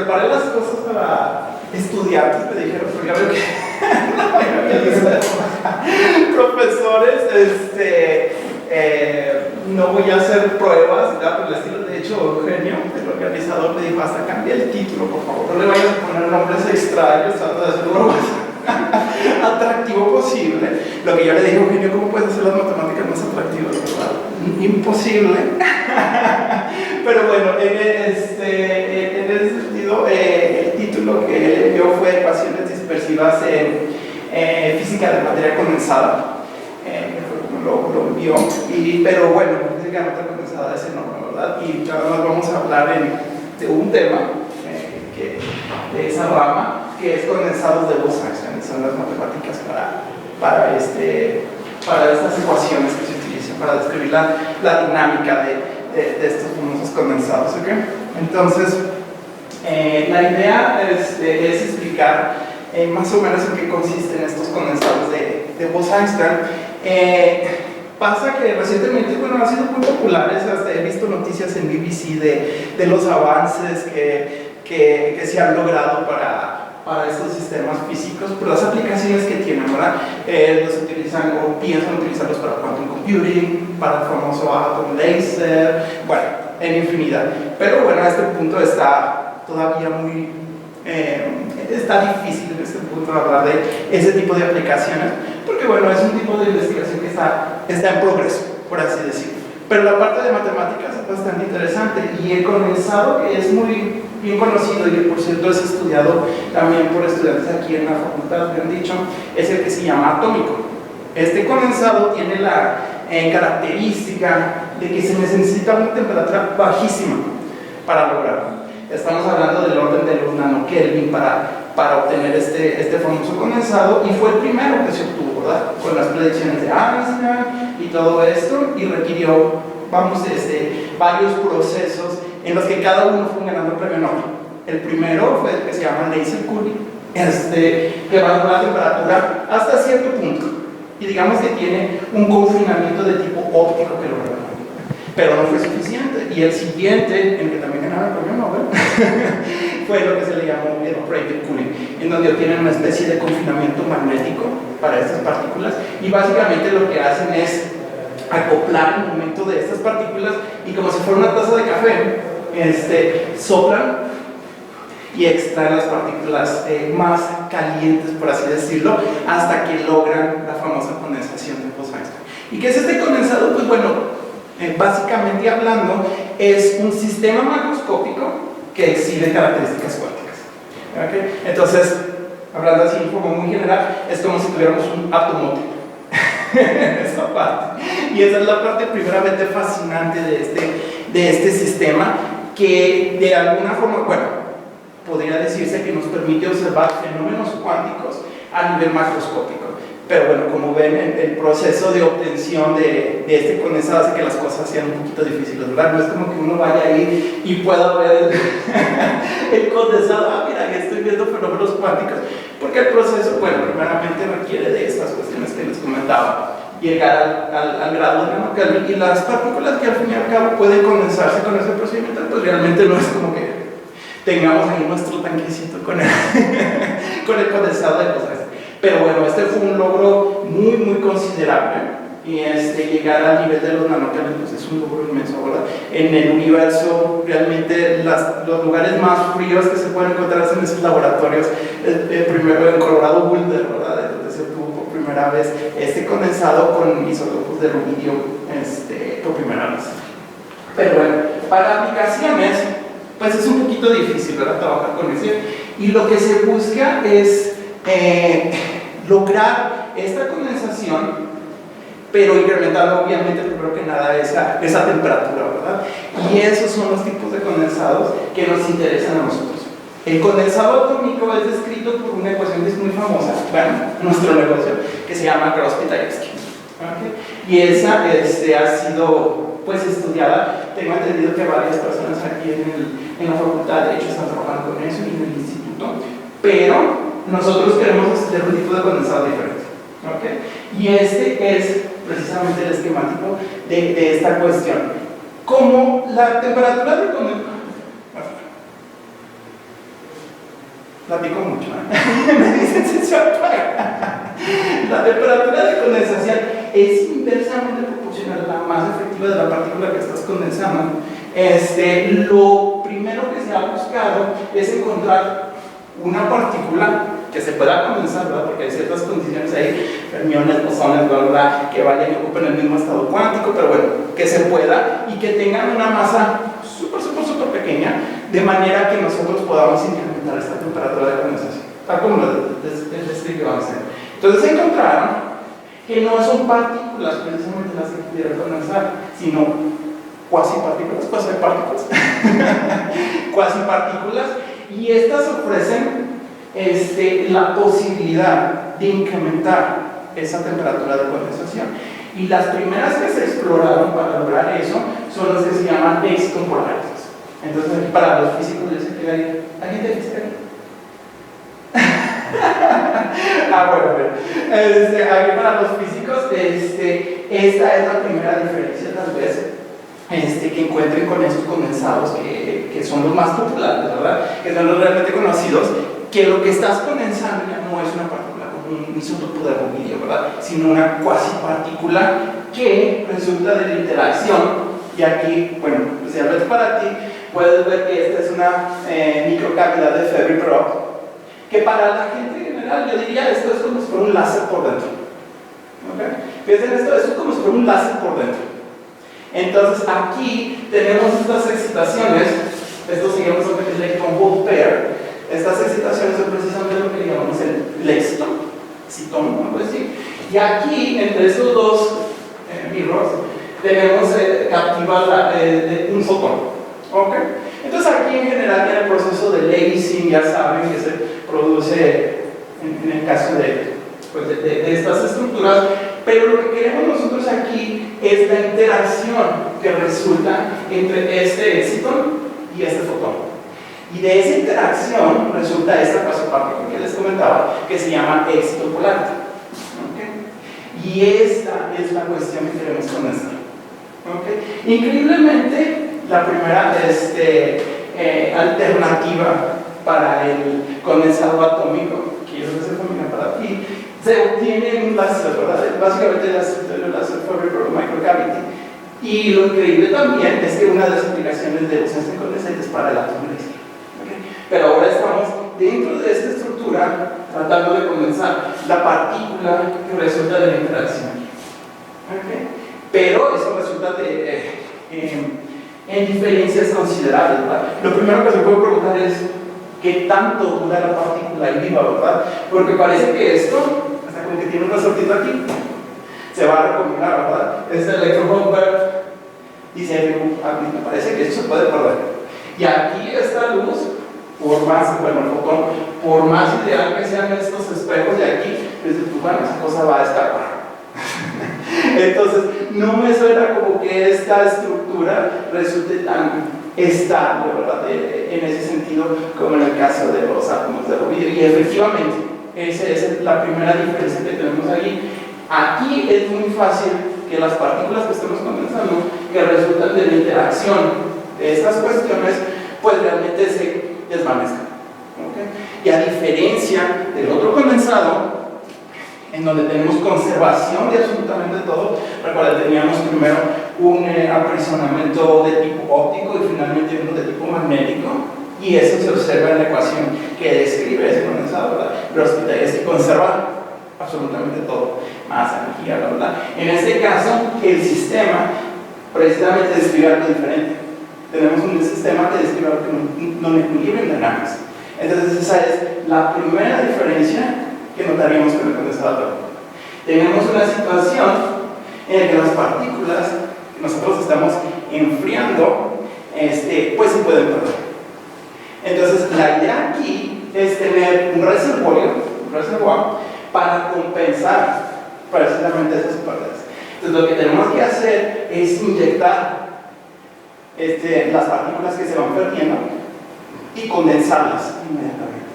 preparé las cosas para estudiantes, me dijeron, porque veo que la mayoría de profesores, no voy a hacer pruebas, por el estilo. De hecho, Eugenio, el organizador, me dijo, hasta cambia el título, por favor, no le vayas a poner nombres extraños, trata de hacerlo lo más atractivo posible. Lo que yo le dije, Eugenio, ¿cómo puedes hacer las matemáticas más atractivas, verdad? Imposible. Pero bueno, en ese sentido, el título que él envió fue Ecuaciones dispersivas en física de materia condensada. Lo envió, pero bueno, física de materia condensada es enorme, ¿verdad? Y ahora nos vamos a hablar de un tema de esa rama, que es condensados de Bose-Einstein, son las matemáticas para estas ecuaciones que se utilizan para describir la dinámica de estos famosos condensados, ¿ok? Entonces, la idea es explicar más o menos en qué consisten estos condensados de Bose-Einstein. Pasa que recientemente, bueno, han sido muy populares, hasta he visto noticias en BBC de los avances que se han logrado para estos sistemas físicos, por las aplicaciones que tienen, ¿verdad? Los utilizan o piensan utilizarlos para quantum computing, para el famoso atom laser, bueno, en infinidad. Pero bueno, a este punto está todavía está difícil en este punto hablar de ese tipo de aplicaciones, porque bueno, es un tipo de investigación que está en progreso, por así decirlo. Pero la parte de matemáticas es bastante interesante, y el condensado, que es muy bien conocido y que por cierto es estudiado también por estudiantes aquí en la facultad, me han dicho, es el que se llama atómico. Este condensado tiene la característica de que se necesita una temperatura bajísima para lograrlo. Estamos hablando del orden de los nanokelvin para obtener este famoso condensado, y fue el primero que se obtuvo, ¿verdad? Con las predicciones de Einstein y todo esto, y requirió, varios procesos en los que cada uno fue ganando el premio Nobel. El primero fue el que se llama laser cooling, que bajó la temperatura hasta cierto punto, y digamos que tiene un confinamiento de tipo óptico que lo reveló. Pero no fue suficiente, y el siguiente, en el que también ganaron el premio Nobel, fue lo que se le llamó el operated cooling, en donde obtienen una especie de confinamiento magnético para estas partículas, y básicamente lo que hacen es acoplar el momento de estas partículas, y como si fuera una taza de café, soplan y extraen las partículas más calientes, por así decirlo, hasta que logran la famosa condensación de Bose-Einstein. ¿Y qué es este condensado? Pues bueno, básicamente hablando, es un sistema macroscópico que exhibe características cuánticas. ¿Okay? Entonces, hablando así como muy general, es como si tuviéramos un átomo en esa parte. Y esa es la parte primeramente fascinante de este sistema, que de alguna forma, bueno, podría decirse que nos permite observar fenómenos cuánticos a nivel macroscópico. Pero bueno, como ven, el proceso de obtención de este condensado hace que las cosas sean un poquito difíciles, ¿verdad? No es como que uno vaya ahí y pueda ver el condensado, mira, estoy viendo fenómenos cuánticos, porque el proceso, bueno, primeramente requiere de estas cuestiones que les comentaba, llegar al grado de nanokelvin, y las partículas que al fin y al cabo pueden condensarse con ese procedimiento, pues realmente no es como que tengamos ahí nuestro tanquecito con el condensado de cosas. Pero bueno, este fue un logro muy considerable, y llegar al nivel de los nanokelvin pues es un logro inmenso, ¿verdad? En el universo, realmente los lugares más fríos que se pueden encontrar en esos laboratorios, primero en Colorado Boulder, ¿verdad? Donde se obtuvo por primera vez este condensado con isótopos de rubidio por primera vez. Pero bueno, para aplicaciones pues es un poquito difícil, ¿verdad? Trabajar con eso, y lo que se busca es lograr esta condensación, pero incrementando obviamente primero que nada esa temperatura, ¿verdad? Y esos son los tipos de condensados que nos interesan a nosotros. El condensado atómico es descrito por una ecuación que es muy famosa, bueno, nuestro negocio, que se llama Krauss-Pitayevsky. ¿Okay? Y esa ha sido pues estudiada, tengo entendido que varias personas aquí en la facultad de hecho están trabajando con eso, y en el instituto, pero nosotros queremos hacer un tipo de condensado diferente. ¿Okay? Y este es precisamente el esquemático de esta cuestión. Como la temperatura del condensado, platico mucho, ¿eh? Me dicen si se apaga. La temperatura de condensación es inversamente proporcional a la más efectiva de la partícula que estás condensando. Lo primero que se ha buscado es encontrar una partícula que se pueda condensar, ¿verdad? Porque hay ciertas condiciones ahí, fermiones, bosones, ¿verdad? Que vayan y ocupen el mismo estado cuántico, pero bueno, que se pueda y que tengan una masa súper pequeña, de manera que nosotros podamos incrementar esta temperatura de condensación, tal como lo describió antes. Entonces encontraron que no son partículas precisamente las que pudieran condensar, sino cuasipartículas, cuasipartículas, y estas ofrecen la posibilidad de incrementar esa temperatura de condensación. Y las primeras que se exploraron para lograr eso son las que se llaman extrapolantes. Entonces, aquí para los físicos, yo sé que ¿alguien de física aquí? Bueno, aquí para los físicos, esta es la primera diferencia, tal vez, que encuentren con estos condensados que son los más populares, ¿verdad? Que son los realmente conocidos, que lo que estás condensando ya no es una partícula como un isótopo de rubidio, ¿verdad? Sino una cuasipartícula que resulta de la interacción. Y aquí, bueno, pues si hablas para ti, puedes ver que esta es una microcavidad de Febvre-Perot, que para la gente en general, yo diría, esto es como si fuera un láser por dentro. ¿Okay? Fíjense esto es como si fuera un láser por dentro. Entonces aquí tenemos estas excitaciones, esto se llama electron-hole pair. Estas excitaciones son precisamente lo que llamamos el lexitón, vamos a decir. Y aquí, entre estos dos mirrors, tenemos captivada un fotón. ¿Okay? Entonces aquí en general tiene el proceso de lasing, ya saben, que se produce en el caso de estas estructuras, pero lo que queremos nosotros aquí es la interacción que resulta entre este excitón y este fotón. Y de esa interacción resulta esta cuasipartícula que les comentaba, que se llama excitopolante. ¿Okay? Y esta es la cuestión que queremos condensar. ¿Okay? Increíblemente, la primera alternativa para el condensado atómico, que yo no sé cómo para ti, se obtiene en un láser, ¿verdad? Básicamente el láser Febvre-Perot microcavity. Y lo increíble también es que una de las aplicaciones de ausencia de condensante es para el átomo laser. Pero ahora estamos dentro de esta estructura tratando de condensar la partícula que resulta de la interacción. ¿Okay? Pero eso resulta en diferencias considerables, ¿verdad? Lo primero que se puede preguntar es ¿qué tanto dura la partícula ahí viva, verdad? Porque parece que esto, hasta como que tiene un resortito aquí, se va a recombinar, ¿verdad? Este electron pair dice, me parece que esto se puede perder. Y aquí esta luz, por más, bueno, el fotón, por más ideal que sean estos espejos de aquí, bueno, esa cosa va a escapar. Entonces, no me suena como que esta estructura resulte tan estable, ¿verdad? En ese sentido, como en el caso de los átomos de rubidio. Y efectivamente, esa es la primera diferencia que tenemos ahí. Aquí es muy fácil que las partículas que estamos condensando, que resultan de la interacción de estas cuestiones, pues realmente se desvanezcan. ¿Okay? Y a diferencia del otro condensado, en donde tenemos conservación de absolutamente todo, recuerden, teníamos primero un aprisionamiento de tipo óptico y finalmente uno de tipo magnético, y eso se observa en la ecuación que describe ese condensado, ¿verdad? Pero es que conserva absolutamente todo, más energía, ¿verdad? En este caso, el sistema precisamente describe algo diferente. Tenemos un sistema que describe algo que no equilibra en dinámicas. Entonces esa es la primera diferencia que notaríamos con el condensado atómico. Tenemos una situación en la que las partículas que nosotros estamos enfriando, pues se pueden perder. Entonces la idea aquí es tener un reservorio para compensar precisamente esas pérdidas. Entonces lo que tenemos que hacer es inyectar las partículas que se van perdiendo y condensarlas inmediatamente.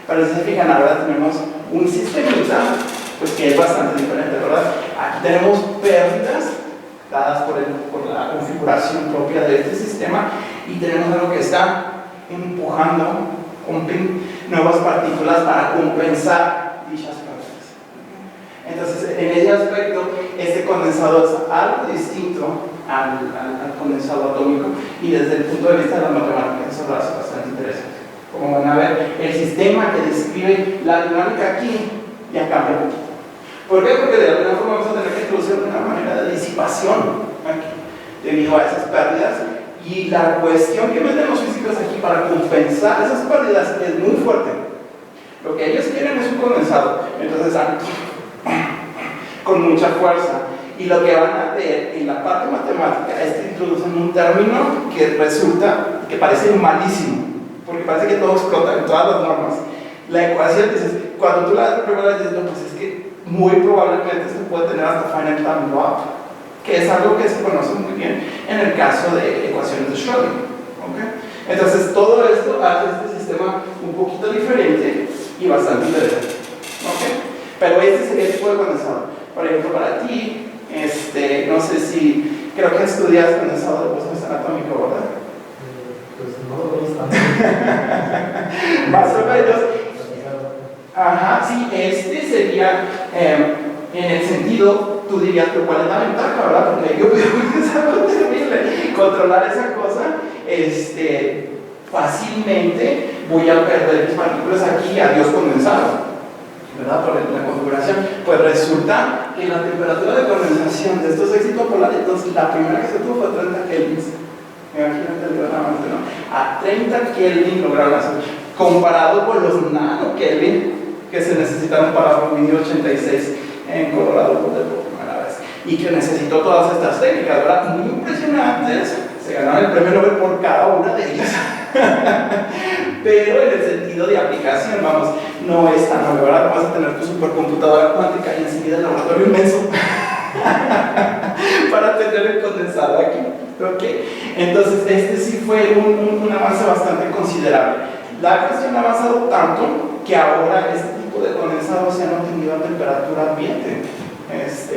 Pero si se fijan, ahora tenemos un sistemita pues, que es bastante diferente, ¿verdad? Aquí tenemos pérdidas dadas por la configuración propia de este sistema y tenemos algo que está empujando rompen nuevas partículas para compensar dichas pérdidas. Entonces, en ese aspecto, este condensador es algo distinto al condensador atómico, y desde el punto de vista de las matemáticas eso lo hace bastante interesante. Como van a ver, el sistema que describe la dinámica aquí ya cambia un poquito. ¿Por qué? Porque de alguna forma vamos a tener que introducir una manera de disipación aquí, debido a esas pérdidas, y la cuestión que meten los físicos aquí para compensar esas pérdidas es muy fuerte. Lo que ellos quieren es un condensado, entonces con mucha fuerza, y lo que van a ver en la parte matemática es que introducen un término que resulta, que parece malísimo, porque parece que todo explota en todas las normas. La ecuación, dices, cuando tú la das por primera vez, dices, no, pues es que muy probablemente esto puede tener hasta finite time loop, que es algo que se conoce muy bien en el caso de ecuaciones de Schrödinger. ¿Okay? Entonces, todo esto hace este sistema un poquito diferente y bastante interesante. ¿Okay? Pero este sería el tipo de condensador. Por ejemplo, para ti, no sé si, creo que estudias condensador de bosón atómico, ¿verdad? Pues no lo estamos. Más o menos. Ajá, sí, este sería, en el sentido, tú dirías, pero ¿cuál es la ventaja, verdad? Porque yo es algo terrible, controlar esa cosa, fácilmente voy a perder mis partículas aquí, adiós condensado, ¿verdad? Por la configuración. Pues resulta que la temperatura de condensación de estos éxitos polares, entonces la primera que se tuvo fue 30 kelvins. Imagínate el granamente, ¿no? A 30 Kelvin lograron hacer, comparado con los nano Kelvin que se necesitaron para Rubidio 86 en Colorado por primera vez, y que necesitó todas estas técnicas, ¿verdad? Muy impresionantes, se ganaron el premio Nobel por cada una de ellas. Pero en el sentido de aplicación, vamos, no es tan nuevo, ¿verdad? Vas a tener tu supercomputadora cuántica y enseguida el laboratorio inmenso para tener el condensado aquí. ¿Okay? Entonces, sí fue un avance bastante considerable. La cuestión ha avanzado tanto que ahora este tipo de condensados se han obtenido a temperatura ambiente.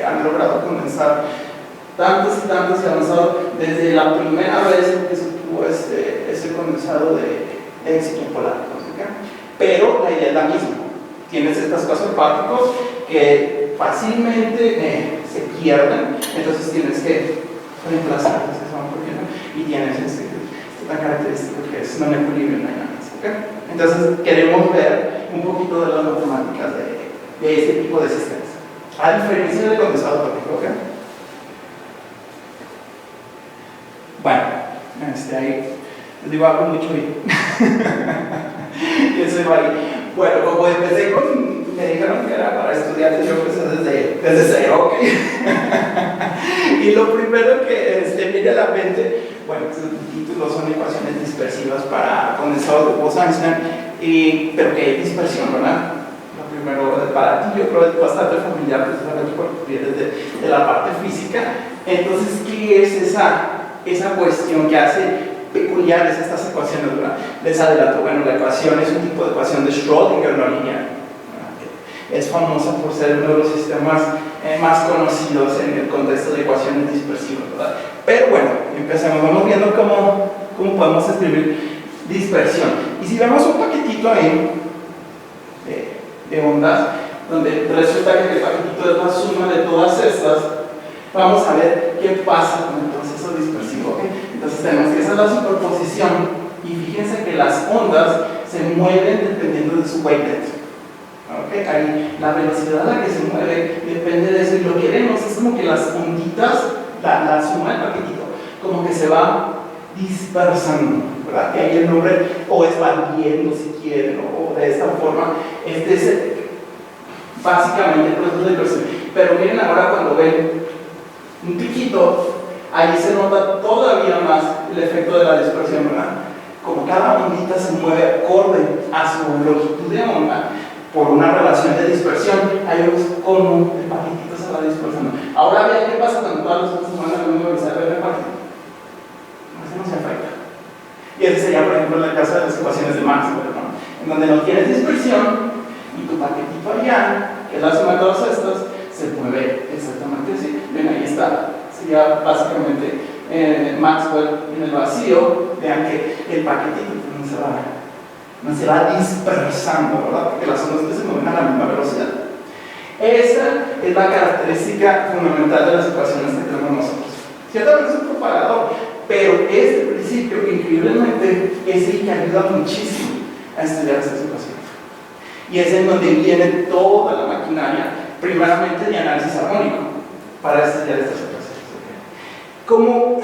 Han logrado condensar tantos y tantos y avanzado desde la primera vez que se tuvo ese condensado de éxito polar. ¿Okay? Pero la idea es la misma. Tienes estas cosas partículas que fácilmente se pierden, entonces tienes que reemplazarlas, que se van perdiendo, y tienes este tan característico que es non-equilibrium dynamics. ¿Okay? Entonces queremos ver un poquito de las matemáticas de este tipo de sistemas, a diferencia del condensado atómico. ¿Okay? Bueno, ahí les digo, hablo mucho y eso iba ahí. Bueno, como empecé me dijeron que era para estudiantes, yo empecé desde cero, ¿ok? Y lo primero que viene a la mente, bueno, pues el título son ecuaciones dispersivas para condensador de Bose-Einstein, pero que hay dispersión, ¿verdad? Lo primero, para ti yo creo que es bastante familiar, precisamente porque vienes de la parte física. Entonces, ¿qué es esa cuestión que hace peculiares estas ecuaciones, ¿verdad? Les adelanto, bueno, la ecuación es un tipo de ecuación de Schrödinger no lineal. Es famosa por ser uno de los sistemas más conocidos en el contexto de ecuaciones dispersivas, ¿verdad? Pero bueno, empecemos, vamos viendo cómo podemos escribir dispersión. Y si vemos un paquetito ahí de ondas, donde resulta que el paquetito es la suma de todas estas, vamos a ver qué pasa con el proceso dispersivo. ¿Okay? Entonces tenemos que esa es la superposición, y fíjense que las ondas se mueven dependiendo de su wavelength. ¿Okay? Ahí la velocidad a la que se mueve depende de eso, y lo que vemos es como que las onditas, la suma del paquetito, como que se va dispersando, ¿verdad? Que ahí el nombre, o expandiendo si quieren, o de esta forma, es básicamente el proceso de dispersión. Pero miren ahora cuando ven un piquito, ahí se nota todavía más el efecto de la dispersión, ¿verdad? Como cada ondita se mueve acorde a su longitud de onda por una relación de dispersión, ahí vemos cómo el paquetito se va dispersando. Ahora vean qué pasa cuando todas las ondas se mueven a la misma velocidad del paquetito. No se afecta. Y ese sería, por ejemplo, el caso de las ecuaciones de Maxwell, ¿no? En donde no tienes dispersión y tu paquetito allá, que es la suma de todas estas, se mueve exactamente así. Ven, ahí está. Sería básicamente Maxwell en el vacío. Vean que el paquetito no se va no se va dispersando, ¿verdad? Porque las ondas se mueven a la misma velocidad. Esa es la característica fundamental de las ecuaciones que tenemos nosotros. Ciertamente es un propagador, pero este principio, increíblemente, es el que ayuda muchísimo a estudiar estas ecuaciones. Y es en donde viene toda la maquinaria, primeramente de análisis armónico, para estudiar estas ecuaciones. Como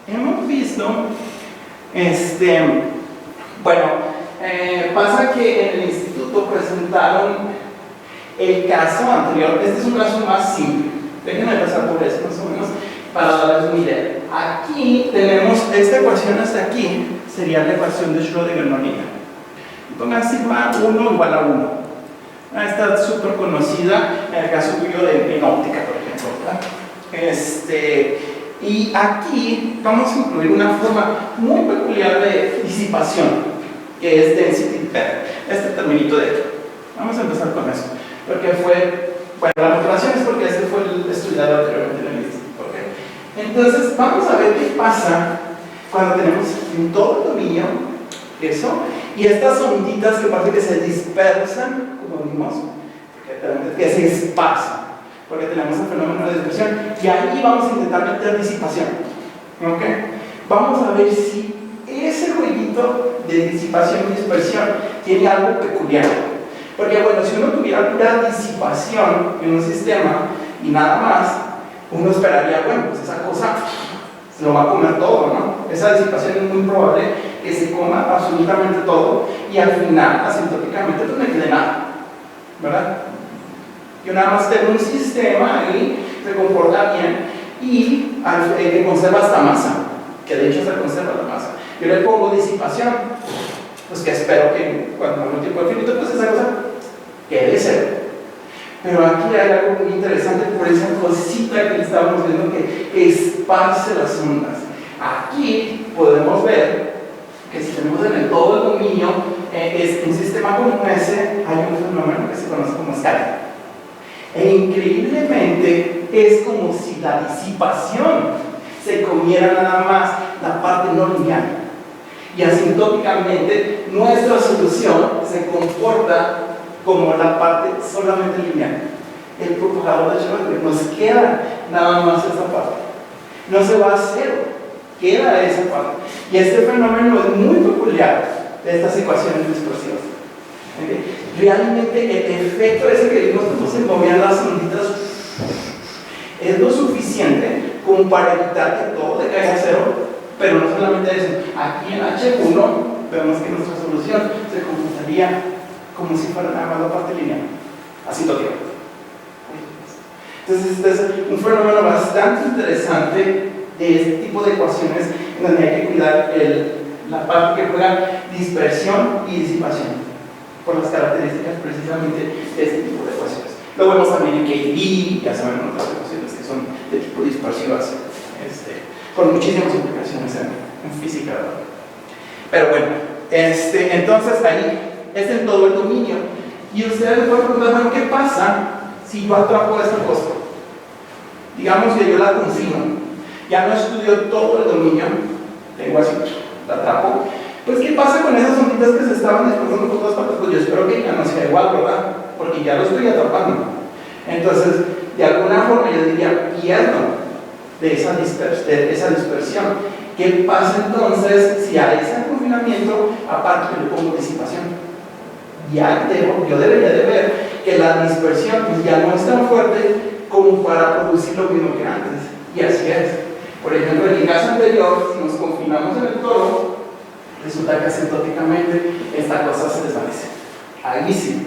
hemos visto, pasa que en el instituto presentaron el caso anterior. Este es un caso más simple. Déjenme pasar por eso más o menos para darles una idea. Aquí tenemos esta ecuación hasta aquí, sería la ecuación de Schrödinger no lineal. Y pongan sigma 1 igual a 1. Esta es súper conocida en el caso tuyo en óptica, por ejemplo, ¿verdad? Y aquí vamos a incluir una forma muy peculiar de disipación, que es density pair, este terminito de aquí. Vamos a empezar con eso, porque la motivación es porque este fue el estudiado anteriormente en el instituto, ¿okay? Entonces, vamos a ver qué pasa cuando tenemos en todo el dominio eso, y estas onditas que parece que se dispersan, como vimos, que se esparcen, porque tenemos el fenómeno de dispersión, y ahí vamos a intentar meter disipación. ¿Okay? Vamos a ver si ese jueguito de disipación y dispersión tiene algo peculiar. Porque bueno, si uno tuviera pura disipación en un sistema y nada más, uno esperaría, bueno, pues esa cosa se lo va a comer todo, ¿no? Esa disipación es muy probable que se coma absolutamente todo y al final, asintóticamente, pues no quede nada, ¿verdad? Yo nada más tengo un sistema ahí, se comporta bien y que conserva esta masa, que de hecho se conserva la masa. Yo le pongo disipación, pues que espero que cuando haga un tiempo infinito, pues esa cosa quede cero. Pero aquí hay algo muy interesante por esa cosita que estábamos viendo que esparce las ondas. Aquí podemos ver que si tenemos en todo el dominio un sistema como ese, hay un fenómeno que se conoce como escala. E increíblemente es como si la disipación se comiera nada más la parte no lineal. Y asintóticamente nuestra solución se comporta como la parte solamente lineal. El propagador de Schrödinger nos queda nada más esa parte. No se va a cero, queda esa parte. Y este fenómeno es muy peculiar de estas ecuaciones dispersivas. ¿Okay? Realmente el efecto ese que vimos cuando se movían las onditas es lo suficiente como para evitar que todo decaiga a cero, pero no solamente eso. Aquí en H1 vemos que nuestra solución se comportaría como si fuera nada más la parte lineal, asintóticamente. Entonces, este es un fenómeno bastante interesante de este tipo de ecuaciones en donde hay que cuidar la parte que juega dispersión y disipación por las características precisamente de este tipo de ecuaciones. Lo vemos también en KV, ya saben otras ecuaciones que son de tipo dispersivas, con muchísimas implicaciones en física, ¿verdad? Pero bueno, entonces ahí es en todo el dominio. Y ustedes me pueden preguntar, bueno, ¿qué pasa si yo atrapo esta cosa? Digamos que yo la confino, ya no estudio todo el dominio, tengo así, la atrapo. Pues, ¿qué pasa con esas onditas que se estaban dispersando por todas partes? Pues yo espero que ya no sea igual, ¿verdad? Porque ya lo estoy atrapando. Entonces, de alguna forma yo diría, pierdo de esa dispersión. ¿Qué pasa entonces si a ese confinamiento, aparte yo le pongo disipación? Yo debería de ver que la dispersión pues, ya no es tan fuerte como para producir lo mismo que antes. Y así es. Por ejemplo, en el caso anterior, si nos confinamos en el toro, resulta que asintóticamente esta cosa se desvanece. Ahí sí.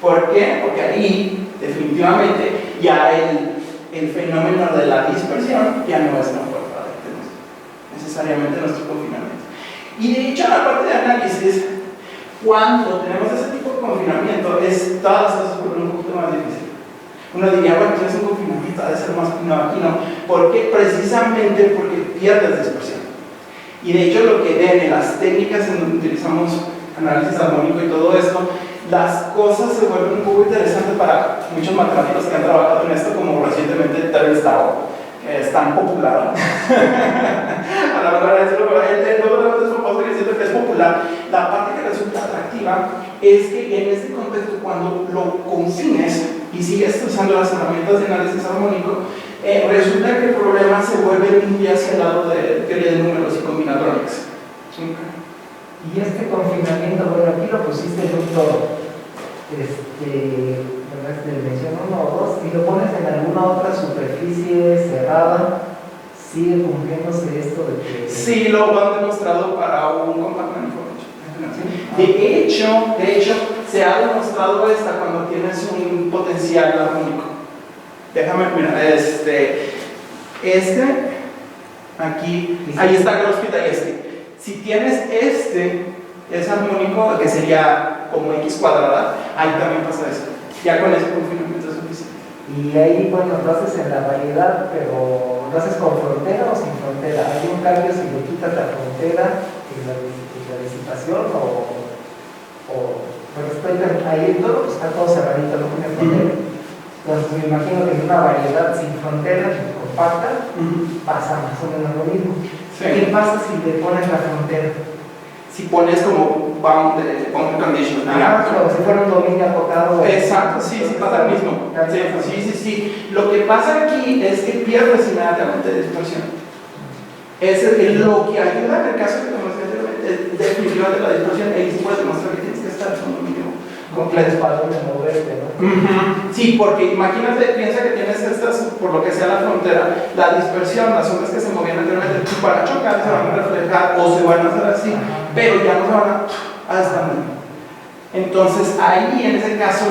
¿Por qué? Porque ahí, definitivamente, ya el fenómeno de la dispersión ya no es tan fuerte necesariamente nuestro confinamiento. Y de hecho, en la parte de análisis, cuando tenemos ese tipo de confinamiento, todas las cosas se vuelven un poquito más difíciles. Uno diría, bueno, tienes un confinamiento, ha de ser más fino, aquí no. ¿Por qué? Precisamente porque pierdes dispersión. Y de hecho, lo que ven en las técnicas en donde utilizamos análisis armónico y todo esto, las cosas se vuelven un poco interesantes para muchos matemáticos que han trabajado en esto, como recientemente Terence Tao, que es tan popular. A la verdad, es lo que es famoso que siento que es popular, la parte que resulta atractiva es que en este contexto, cuando lo confines y sigues usando las herramientas de análisis armónico, resulta que el problema se vuelve muy hacia el lado de teoría de números y combinatorias. Y este confinamiento, bueno, aquí lo pusiste en un todo. Dimensión 1 o 2, y lo pones en alguna otra superficie cerrada, sigue cumpliéndose esto de que... Sí, lo han demostrado para un compact manifold. De hecho, se ha demostrado hasta cuando tienes un potencial armónico. Déjame mirar, aquí, ahí está Grosspitayevsky. Si tienes es armónico, que sería como x cuadrada, ahí también pasa eso. Ya con ese confinamiento es suficiente. Y ahí, bueno, lo haces en la variedad, pero ¿lo haces con frontera o sin frontera? ¿Hay un cambio si le quitas la frontera y la disipación bueno, ahí todo, pues está todo cerradito, no tiene frontera. Entonces me imagino que en una variedad sin frontera, compacta, pasa más o menos lo mismo. Sí. ¿Qué pasa si le pones la frontera? Si pones como bound condition, como si fuera un dominio acotado. Exacto, sí, pasa lo mismo. Sí. Lo que pasa aquí es que pierdes inmediatamente dispersión. Es lo que ayuda en el caso que conocemos anteriormente, definitivamente la dispersión, ahí sí puedes demostrar que tienes que estar en un dominio completo. Para moverte, ¿no? Sí, porque imagínate, piensa que tienes estas, por lo que sea la frontera, la dispersión, las ondas que se movían anteriormente, para chocar se van a reflejar o se van a hacer así, pero ya no se van a estar. Entonces ahí en ese caso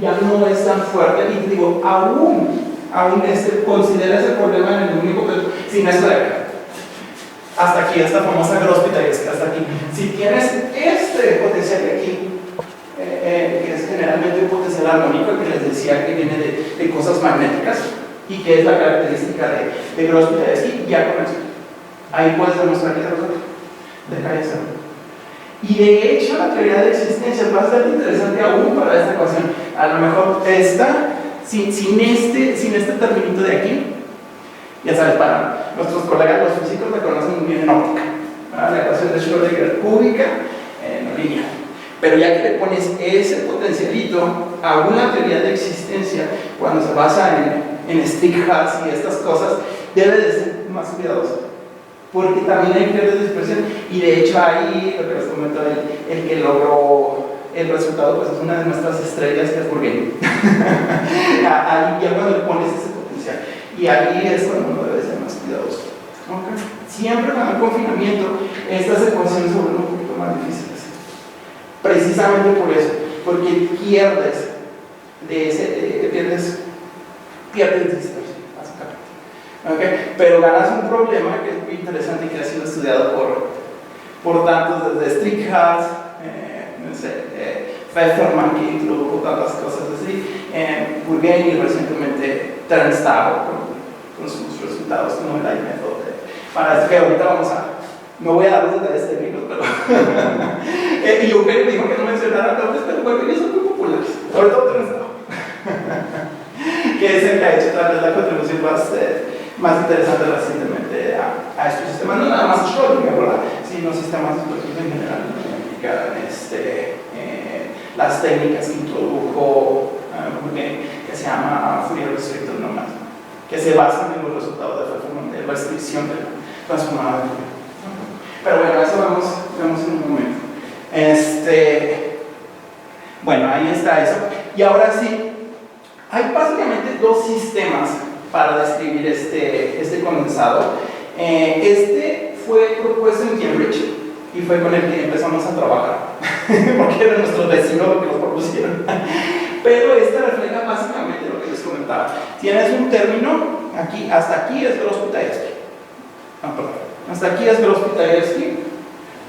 ya no es tan fuerte y te digo, aún considera ese problema en el único sin esto de acá. Hasta aquí, esta famosa Grosspitayevsky, hasta aquí. Si tienes este potencial de aquí, que es generalmente un potencial armónico que les decía que viene de cosas magnéticas y que es la característica de Grosspitayevsky, ya con eso. Ahí puedes demostrar que deja de ser. Y de hecho, la teoría de existencia va a ser interesante aún para esta ecuación. A lo mejor sin este terminito de aquí, ya sabes, para nuestros colegas los físicos la conocen muy bien en óptica. La ecuación de Schrödinger cúbica en línea. Pero ya que le pones ese potencialito a una teoría de existencia, cuando se basa en Stickhaus y estas cosas, debe de ser más cuidadoso. Porque también hay pierde de dispersión. Y de hecho ahí, lo que les comento, el que logró el resultado, pues es una de nuestras estrellas, que es Burgeni. Ahí ya cuando le pones ese potencial. Y ahí es cuando uno debe ser más cuidadoso. ¿Okay? Siempre con el confinamiento, estas ecuaciones se vuelven un poquito más difíciles. Precisamente por eso, porque pierdes dispersión, básicamente. ¿Okay? Pero ganas un problema que es muy interesante y que ha sido estudiado por tantos desde Stickhaus, Pfefferman, que introdujo tantas cosas así, Burgeni y recientemente Turnstile con sus resultados como el método. Para esto que ahorita no voy a dar los detalles técnicos, pero y Eugenio me dijo que no mencionara nombres, pero bueno, ellos son muy populares, sobre todo Turnstile, que es el que ha hecho tal vez la contribución más interesante recientemente a estos sistemas, no nada más Schrödinger, ¿verdad? Sino sistemas dispersos en general, las técnicas que introdujo que se llama Fourier Restricted Nomads, que se basan en los resultados de Pfefferman de restricción de la transformada de Fourier. Pero bueno, eso vemos en un momento. Bueno, ahí está eso. Y ahora sí, hay básicamente dos sistemas para describir este condensado. Fue propuesto en Cambridge y fue con el que empezamos a trabajar, porque era nuestro vecino lo que nos propusieron. Pero refleja básicamente lo que les comentaba. Tienes un término, aquí, hasta aquí es Grosspitayevsky. Hasta aquí es Grosspitayevsky,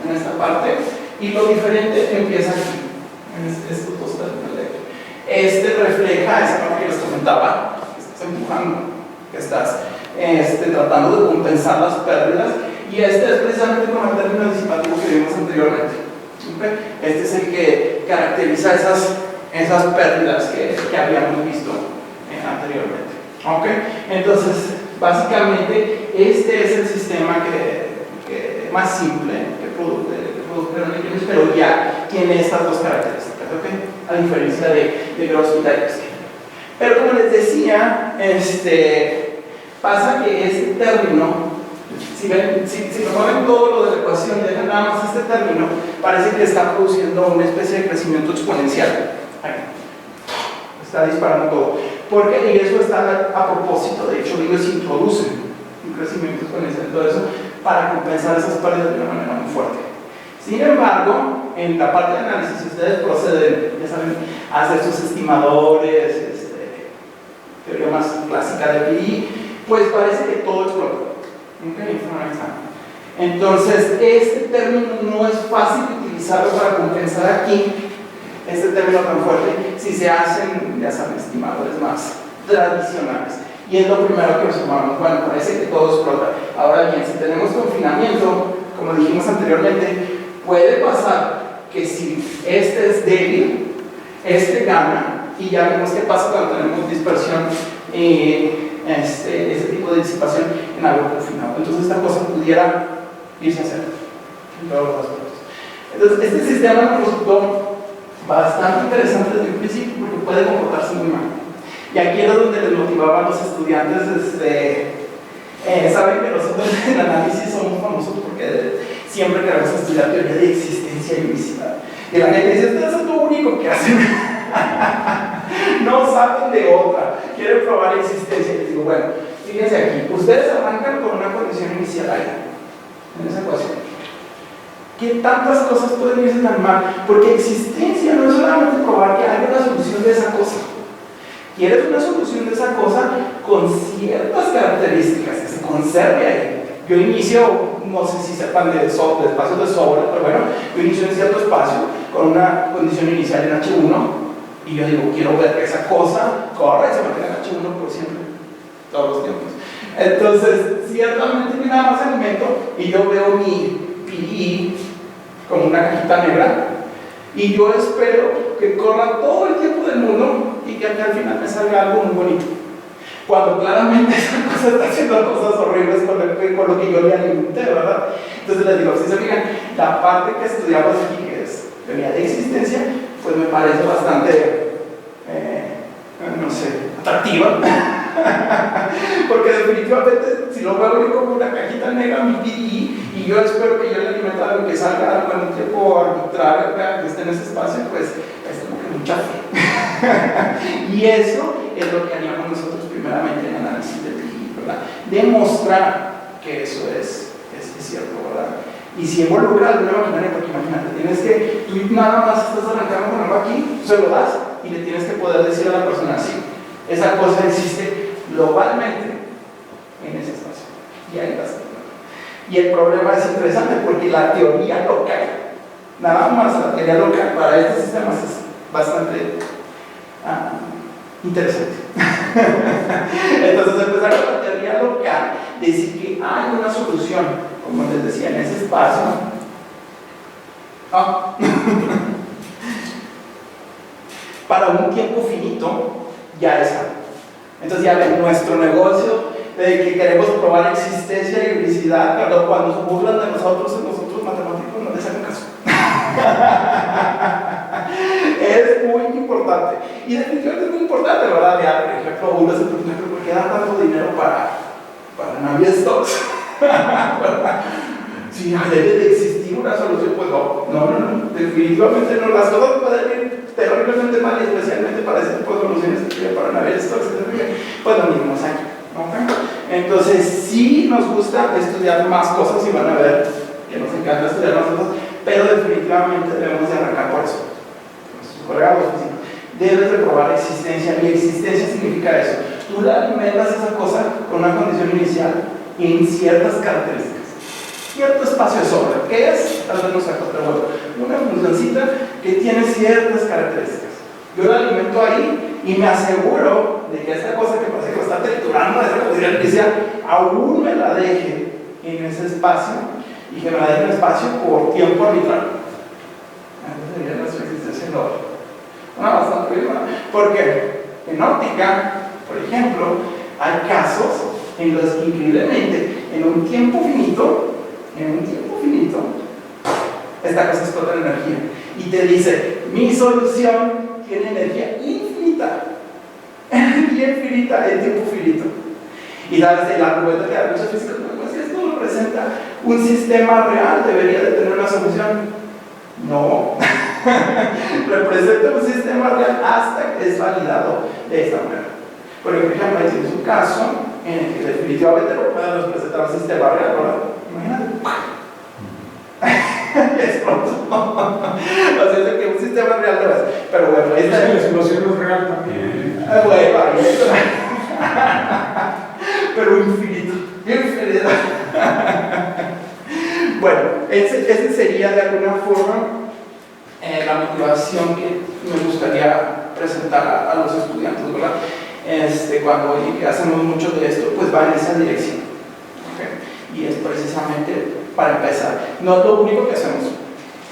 en esta parte, y lo diferente empieza aquí, en estos dos términos de aquí. Refleja esa parte que les comentaba, que estás empujando, que estás tratando de compensar las pérdidas, y es precisamente con el término disipativo que vimos anteriormente. ¿Okay? Es el que caracteriza esas pérdidas que habíamos visto anteriormente. ¿Okay? Entonces, básicamente, este es el sistema que más simple que pero ya tiene estas dos características, ¿ok? A diferencia de Gross y Dybski. Pero como les decía, pasa que este término, si toman todo lo de la ecuación y dejan nada más este término, parece que está produciendo una especie de crecimiento exponencial. Aquí. Está disparando todo. Porque, y eso está a propósito, de hecho, ellos introducen un crecimiento exponencial, todo eso, para compensar esas pérdidas de una manera muy fuerte. Sin embargo, en la parte de análisis, ustedes proceden, ya saben, a hacer sus estimadores, teoría más clásica de PI, pues parece que todo explota. Okay, entonces, este término no es fácil utilizarlo para compensar aquí, este término tan fuerte, si se hacen, ya saben, estimadores más tradicionales. Y es lo primero que observamos. Bueno, parece que todo explota. Ahora bien, si tenemos confinamiento, como dijimos anteriormente, puede pasar que si este es débil, este gana, y ya vemos qué pasa cuando tenemos dispersión ese tipo de disipación en algo confinado. Entonces esta cosa pudiera irse a cero en todos los aspectos. Entonces este sistema nos resultó bastante interesante desde un principio porque puede comportarse muy mal. Y aquí era donde les motivaba a los estudiantes, saben que nosotros en análisis somos famosos porque siempre queremos estudiar teoría de existencia y unicidad. Y la gente dice, ustedes son lo único que hacen. No saben de otra, quieren probar existencia. Y les digo, bueno, fíjense aquí, ustedes arrancan con una condición inicial ahí, en esa ecuación. ¿Qué tantas cosas pueden irse tan mal? Porque existencia no es solamente probar que hay una solución de esa cosa. Quieres una solución de esa cosa con ciertas características que se conserve ahí. Yo inicio, no sé si sepan de espacios de sobra, pero bueno, yo inicio en cierto espacio con una condición inicial en H1. Y yo digo, quiero ver que esa cosa corre y se mantenga en H1 por siempre, todos los tiempos. Entonces, ciertamente yo nada más alimento y yo veo mi PI como una cajita negra y yo espero que corra todo el tiempo del mundo y que al final me salga algo muy bonito. Cuando claramente esa cosa está haciendo cosas horribles con lo que yo le alimenté, ¿verdad? Entonces les digo, si se fijan, la parte que estudiamos aquí, que es teoría de existencia, pues me parece bastante, no sé, atractiva. Porque definitivamente, si lo veo como una cajita negra, mi PI, y yo espero que yo le alimente algo que salga algo en un tiempo arbitrario, que esté en ese espacio, pues es como que mucha fe. Y eso es lo que haríamos nosotros primeramente en análisis de PI, ¿verdad? Demostrar que eso es cierto, ¿verdad? Y si involucra alguna maquinaria, porque imagínate, tienes que, tú nada más estás arrancando con algo aquí, se lo das y le tienes que poder decir a la persona así. Esa cosa existe globalmente en ese espacio. Y ahí vas. Y el problema es interesante porque la teoría local, nada más la teoría local para estos sistemas es bastante interesante. Entonces empezar con la teoría local, decir que hay una solución, como les decía, en ese espacio. Para un tiempo finito, ya es algo. Entonces ya ven, nuestro negocio de que queremos probar existencia y unicidad, pero cuando se burlan de nosotros matemáticos no les hagan caso. Es muy importante. Y definitivamente es muy importante, ¿verdad? Ya, por ejemplo, uno se pregunta por qué da tanto dinero para Navi Stocks. Si debe de existir una solución, pues no, definitivamente no. Las cosas pueden ir terriblemente mal, y especialmente para ese tipo de soluciones que para Navi Stocks, pues lo mismo es aquí. ¿Okay? Entonces, sí nos gusta estudiar más cosas y van a ver que nos encanta estudiar más cosas, pero definitivamente debemos de arrancar por eso. Debes de probar existencia, y existencia significa eso. Tú le alimentas esa cosa con una condición inicial en ciertas características. Cierto espacio de sobra, que es, tal vez no sea una funcioncita que tiene ciertas características. Yo la alimento ahí y me aseguro de que esta cosa que parece que lo está triturando, esa condición inicial, aún me la deje en ese espacio y que me la deje en espacio por tiempo arbitrario. Esa sería nuestra existencia global. Una bastante prima, porque en óptica, por ejemplo, hay casos en los que increíblemente en un tiempo finito, esta cosa explota en energía. Y te dice, mi solución tiene energía infinita. Energía infinita en tiempo finito. Y sabes, el argumento que da muchos físicos, no, es que esto representa un sistema real, debería de tener una solución. No. Representa un sistema real hasta que es validado de esta manera. Porque, por ejemplo, ahí tienes un caso en el que definitivamente no podemos presentar un sistema real, ¿verdad? Imagínate. Explotó. O sea, es que un sistema real no es. Pero bueno, Es que la explosión es real también. Bueno, pero infinito. Infinito. Bueno, ese sería de alguna forma la motivación que me gustaría presentar a los estudiantes, ¿verdad? Cuando hacemos mucho de esto, pues va en esa dirección. ¿Okay? Y es precisamente para empezar. No es lo único que hacemos,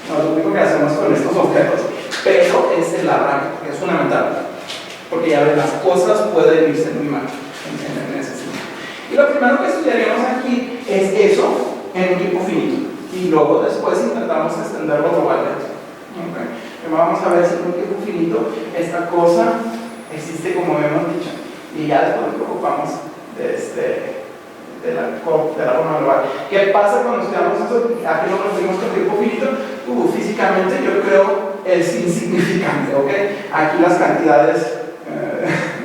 no es lo único que hacemos con estos objetos, pero es el arranque, porque es fundamental. Porque ya ven, las cosas pueden irse muy mal en ese sentido. Y lo primero que estudiaríamos aquí es eso en un tiempo finito. Y luego después intentamos extenderlo globalmente. Okay. Vamos a ver si en un tiempo finito esta cosa existe como hemos dicho. Y ya después nos preocupamos de la forma global. ¿Qué pasa cuando estudiamos eso? ¿A qué nos referimos con tiempo finito? Físicamente yo creo es insignificante. ¿Okay? Aquí las cantidades,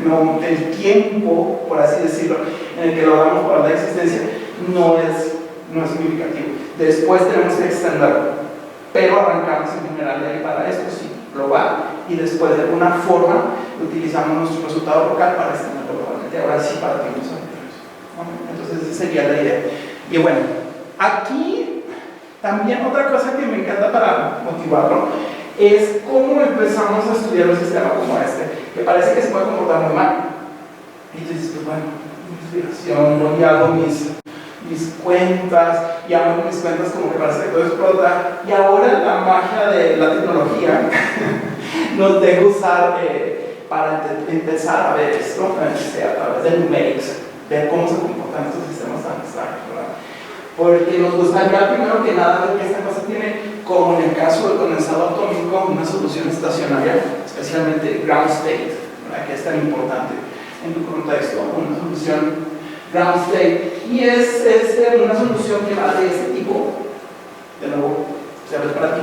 no, el tiempo, por así decirlo, en el que lo damos para la existencia no es significativo. Después tenemos que extenderlo. Pero arrancamos en general de ahí para esto, sí, global, y después de alguna forma utilizamos nuestro resultado local para extenderlo globalmente, ahora sí para tiempos anteriores. Entonces esa sería la idea. Y bueno, aquí también otra cosa que me encanta para motivarlo es cómo empezamos a estudiar un sistema como este, que parece que se puede comportar muy mal. Y tú dices, pues bueno, mi inspiración, voy y hago mis cuentas, y hago mis cuentas como que parece que todo explota, y ahora la magia de la tecnología nos deja usar para empezar a ver esto a través de numerics, ver cómo se comportan estos sistemas tan extraños, ¿verdad? Porque nos gustaría primero que nada ver que esta cosa tiene, como en el caso del condensado atómico, una solución estacionaria, especialmente ground state, ¿verdad? Que es tan importante en tu contexto, una solución ground state, y es una solución que va de este tipo, de nuevo, se ve para ti,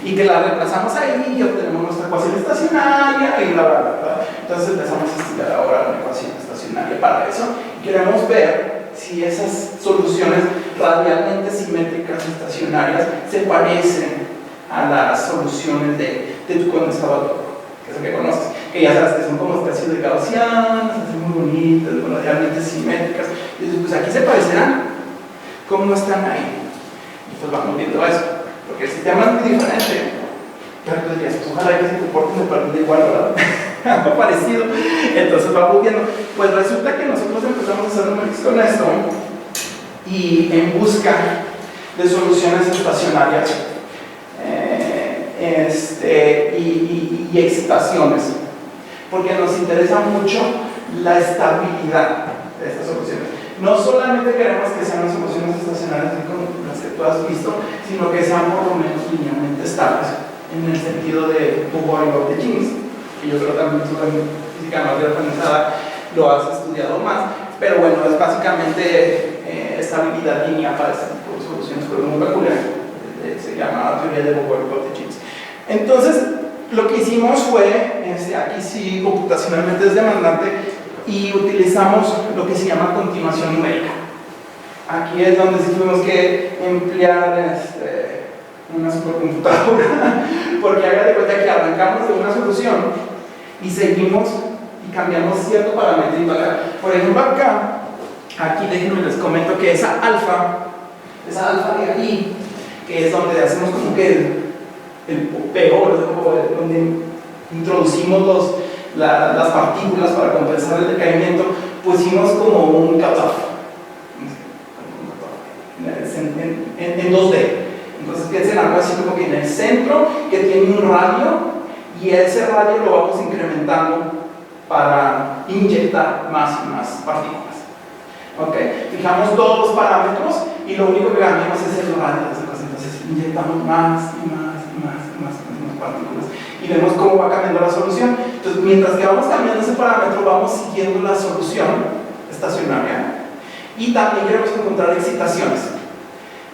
y que la reemplazamos ahí y obtenemos nuestra ecuación estacionaria y bla, bla, bla, bla. Entonces empezamos a estudiar ahora una ecuación estacionaria para eso, y queremos ver si esas soluciones radialmente simétricas estacionarias se parecen a las soluciones de tu condensado atómico, que es el que conoces, que ya sabes que son como especies de gaussianas, así muy bonitas, radialmente simétricas, y dices, pues aquí se parecerán, ¿cómo están ahí? Y pues vamos viendo eso, porque el sistema es muy diferente, pero tú dirías, pues ojalá que se comporten de igual, ¿verdad? Algo parecido. Entonces vamos viendo, pues resulta que nosotros empezamos a hacer números con esto y en busca de soluciones estacionarias y excitaciones, porque nos interesa mucho la estabilidad de estas soluciones. No solamente queremos que sean las soluciones estacionarias como las que tú has visto, sino que sean por lo menos linealmente estables, en el sentido de Bogoy de Jeans, que yo creo también tú en física más organizada lo has estudiado más, pero bueno, es básicamente estabilidad lineal para este tipo de soluciones, pero muy peculiar, se llama teoría de Bogoy de Jeans. Entonces, lo que hicimos fue, aquí sí computacionalmente es demandante, y utilizamos lo que se llama continuación numérica. Aquí es donde sí tuvimos que emplear una supercomputadora, porque haga de cuenta que arrancamos de una solución y seguimos y cambiamos cierto parámetro acá. Por ejemplo, aquí déjenme les comento que esa alfa de ahí, que es donde hacemos como que el peor, donde introducimos las partículas para compensar el decaimiento, pusimos como un cutoff en 2D. Entonces piensen algo así como que en el centro, que tiene un radio, y ese radio lo vamos incrementando para inyectar más y más partículas. ¿Okay? Fijamos todos los parámetros y lo único que cambiamos es el radio. Entonces inyectamos más y más y más y más, partículas y vemos cómo va cambiando la solución. Entonces, mientras que vamos cambiando ese parámetro, vamos siguiendo la solución estacionaria y también queremos encontrar excitaciones.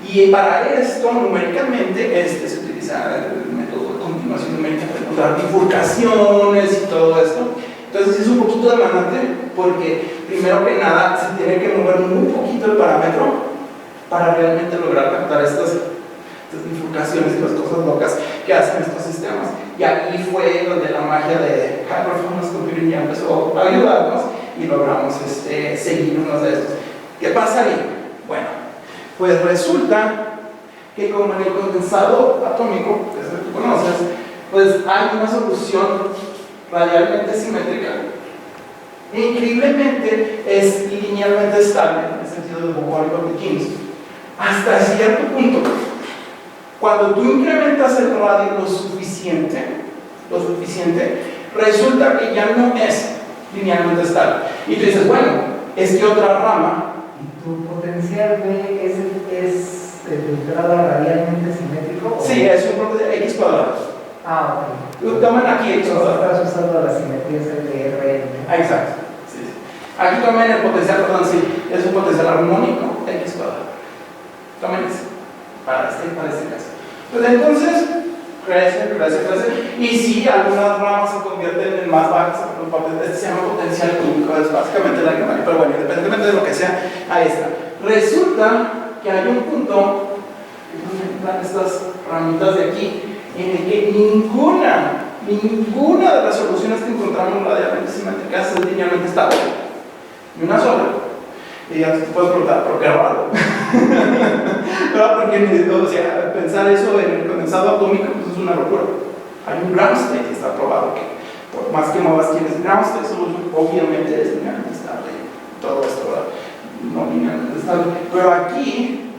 Y para esto, numéricamente, se utiliza el método de continuación numérica para encontrar bifurcaciones y todo esto. Entonces es un poquito demandante porque, primero que nada, se tiene que mover muy poquito el parámetro para realmente lograr captar estas bifurcaciones y las cosas locas que hacen estos sistemas. Y aquí fue donde la magia de High Performance Computing ya empezó a ayudarnos y logramos seguir unos de estos. ¿Qué pasa ahí? Bueno, pues resulta que como en el condensado atómico, que es el que tú conoces, pues hay una solución radialmente simétrica. E increíblemente es linealmente estable, en el sentido de Bohr-Wilkins, hasta cierto punto. Cuando tú incrementas el radio lo suficiente, resulta que ya no es linealmente estable. Y tú dices, bueno, es que otra rama. ¿Tu potencial B es el grado radialmente simétrico? Sí, es un potencial X cuadrado. Ah, ok. Toman aquí X cuadrado. Estás usando la simetría CDRN. Ah, exacto. Sí. Aquí toman el potencial, perdón, sí, es un potencial armónico X cuadrado. Tomen ese, para este caso. Pues entonces, crece. Y sí, algunas ramas se convierten en más bajas. Este se llama potencial químico, es básicamente la que vale. Pero bueno, independientemente de lo que sea, ahí está. Resulta que hay un punto, están estas ramitas de aquí, en el que ninguna de las soluciones que encontramos radialmente simétricas es linealmente estable. Ni una sola. Y ya te puedes preguntar, ¿pero qué raro? ¿Verdad? Porque, o sea, pensar eso en el condensado atómico pues es una locura. Hay un ground state que está probado que por más que muevas tienes ground state solution, obviamente es linealmente estable. Todo esto, ¿verdad? No linealmente estable. Pero aquí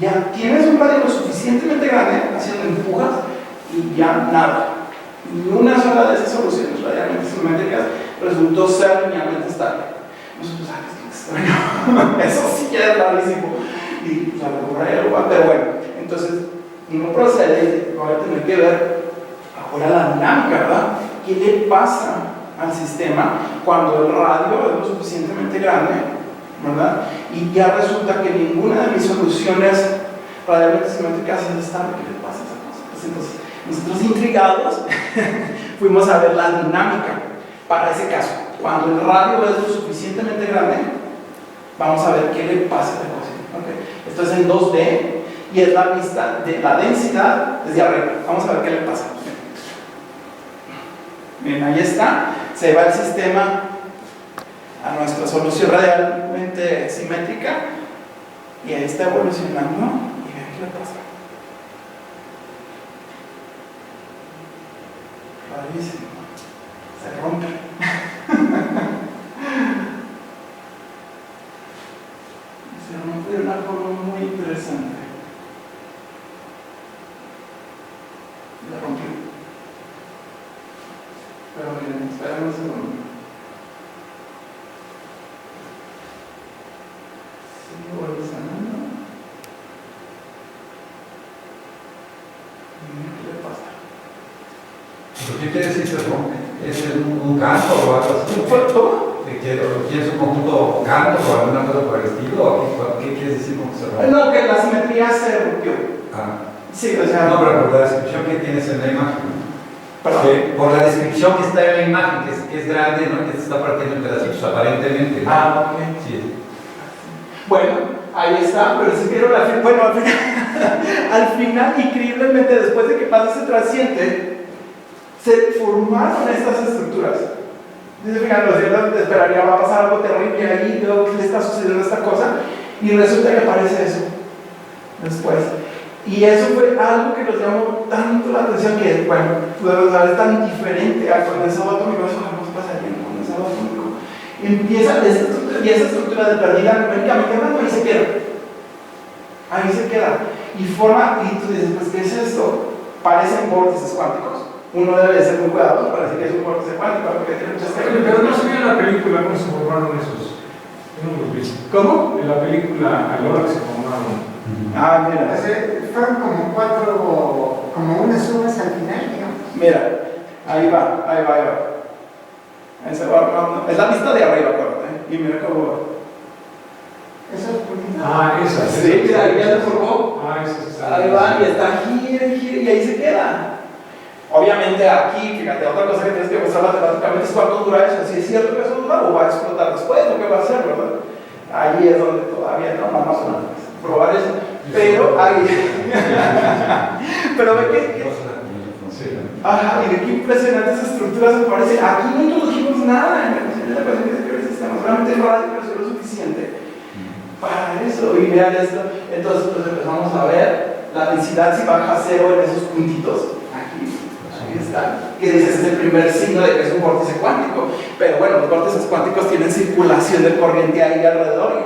ya tienes un radio lo suficientemente grande haciendo empujas y ya nada. Ni una sola de esas soluciones radialmente simétricas resultó ser linealmente estable. Nosotros, eso sí ya es rarísimo y pues a lo mejor hay algo, pero bueno, entonces uno procede y va a tener que ver ahora la dinámica, ¿verdad? ¿Qué le pasa al sistema cuando el radio es lo suficientemente grande, ¿verdad? Y ya resulta que ninguna de mis soluciones radialmente simétricas es estable. ¿Qué le pasa a esa cosa? Pues entonces nosotros intrigados fuimos a ver la dinámica para ese caso. Cuando el radio es lo suficientemente grande, vamos a ver qué le pasa a la cosa. Okay. Esto es en 2D y es la vista de la densidad desde arriba. Vamos a ver qué le pasa. Bien, ahí está. Se va el sistema a nuestra solución radialmente simétrica y ahí está evolucionando y vean qué le pasa. Rarísimo. Se rompe. Se rompe de una forma muy interesante. La rompió. Pero miren, esperen un segundo. Sigue evolucionando. Miren qué le pasa. ¿Qué quiere decir se rompe? ¿Es un canto o algo así? ¿Quieres un conjunto canto o alguna cosa por el estilo? ¿Qué quieres decir con que se rompe? No, que la simetría se rompió. Ah. Sí, o sea. No, pero por la descripción que tienes en la imagen. Por la descripción que está en la imagen, que es grande, ¿no? Que se está partiendo en pedacitos, aparentemente, ¿no? Ah, ok. Sí. Bueno, ahí está, pero si vieron la final. Bueno, al final, increíblemente, después de que pasa ese trasciente, se formaron estas estructuras. Dice, fíjate, yo esperaría, va a pasar algo terrible ahí, veo que le está sucediendo esta cosa, y resulta que aparece eso después. Y eso fue algo que nos llamó tanto la atención que, bueno, es tan diferente al condensado atómico. Eso jamás pasaría en el condensado atómico. Empieza y esa estructura de perdida numéricamente hablando, ahí se queda. Y forma, y tú dices, pues, ¿qué es esto? Parecen vórtices cuánticos. Uno debe de ser muy cuidadoso para decir que es un vórtice cuántico, porque tiene muchas técnicas. Pero no se vio en la película cómo se formaron esos. Yo no los vi. ¿Cómo? En la película, a la hora que se formaron. Ah, mira. Fueron como 4, como unas uvas al final, digamos. Mira, ahí va. Ahí se va armando. Es la vista de arriba, acuérdate. Y mira cómo va. Eso es bonito. Ah, esa. Sí, mira, ahí ya se formó. Ah, esa está. Ahí va, y está gira y ahí se queda. Obviamente aquí, fíjate, otra cosa que tienes que pensar matemáticamente es cuánto dura eso. Si es cierto que eso dura o va a explotar después, o qué va a hacer, ¿verdad? Ahí es donde todavía no vamos a probar eso. Pero ahí. Pero ve que. Ajá, y ve qué impresionantes estructuras me parece. Aquí no introdujimos nada en la cuestión de la ecuación de teoría de sistemas. Realmente el radio creció lo suficiente para eso. Y vean esto. Entonces, pues empezamos a ver la densidad si baja a cero en esos puntitos. Aquí está. Y dices, es el primer signo de que es un vórtice cuántico. Pero bueno, los vórtices cuánticos tienen circulación de corriente ahí alrededor. Y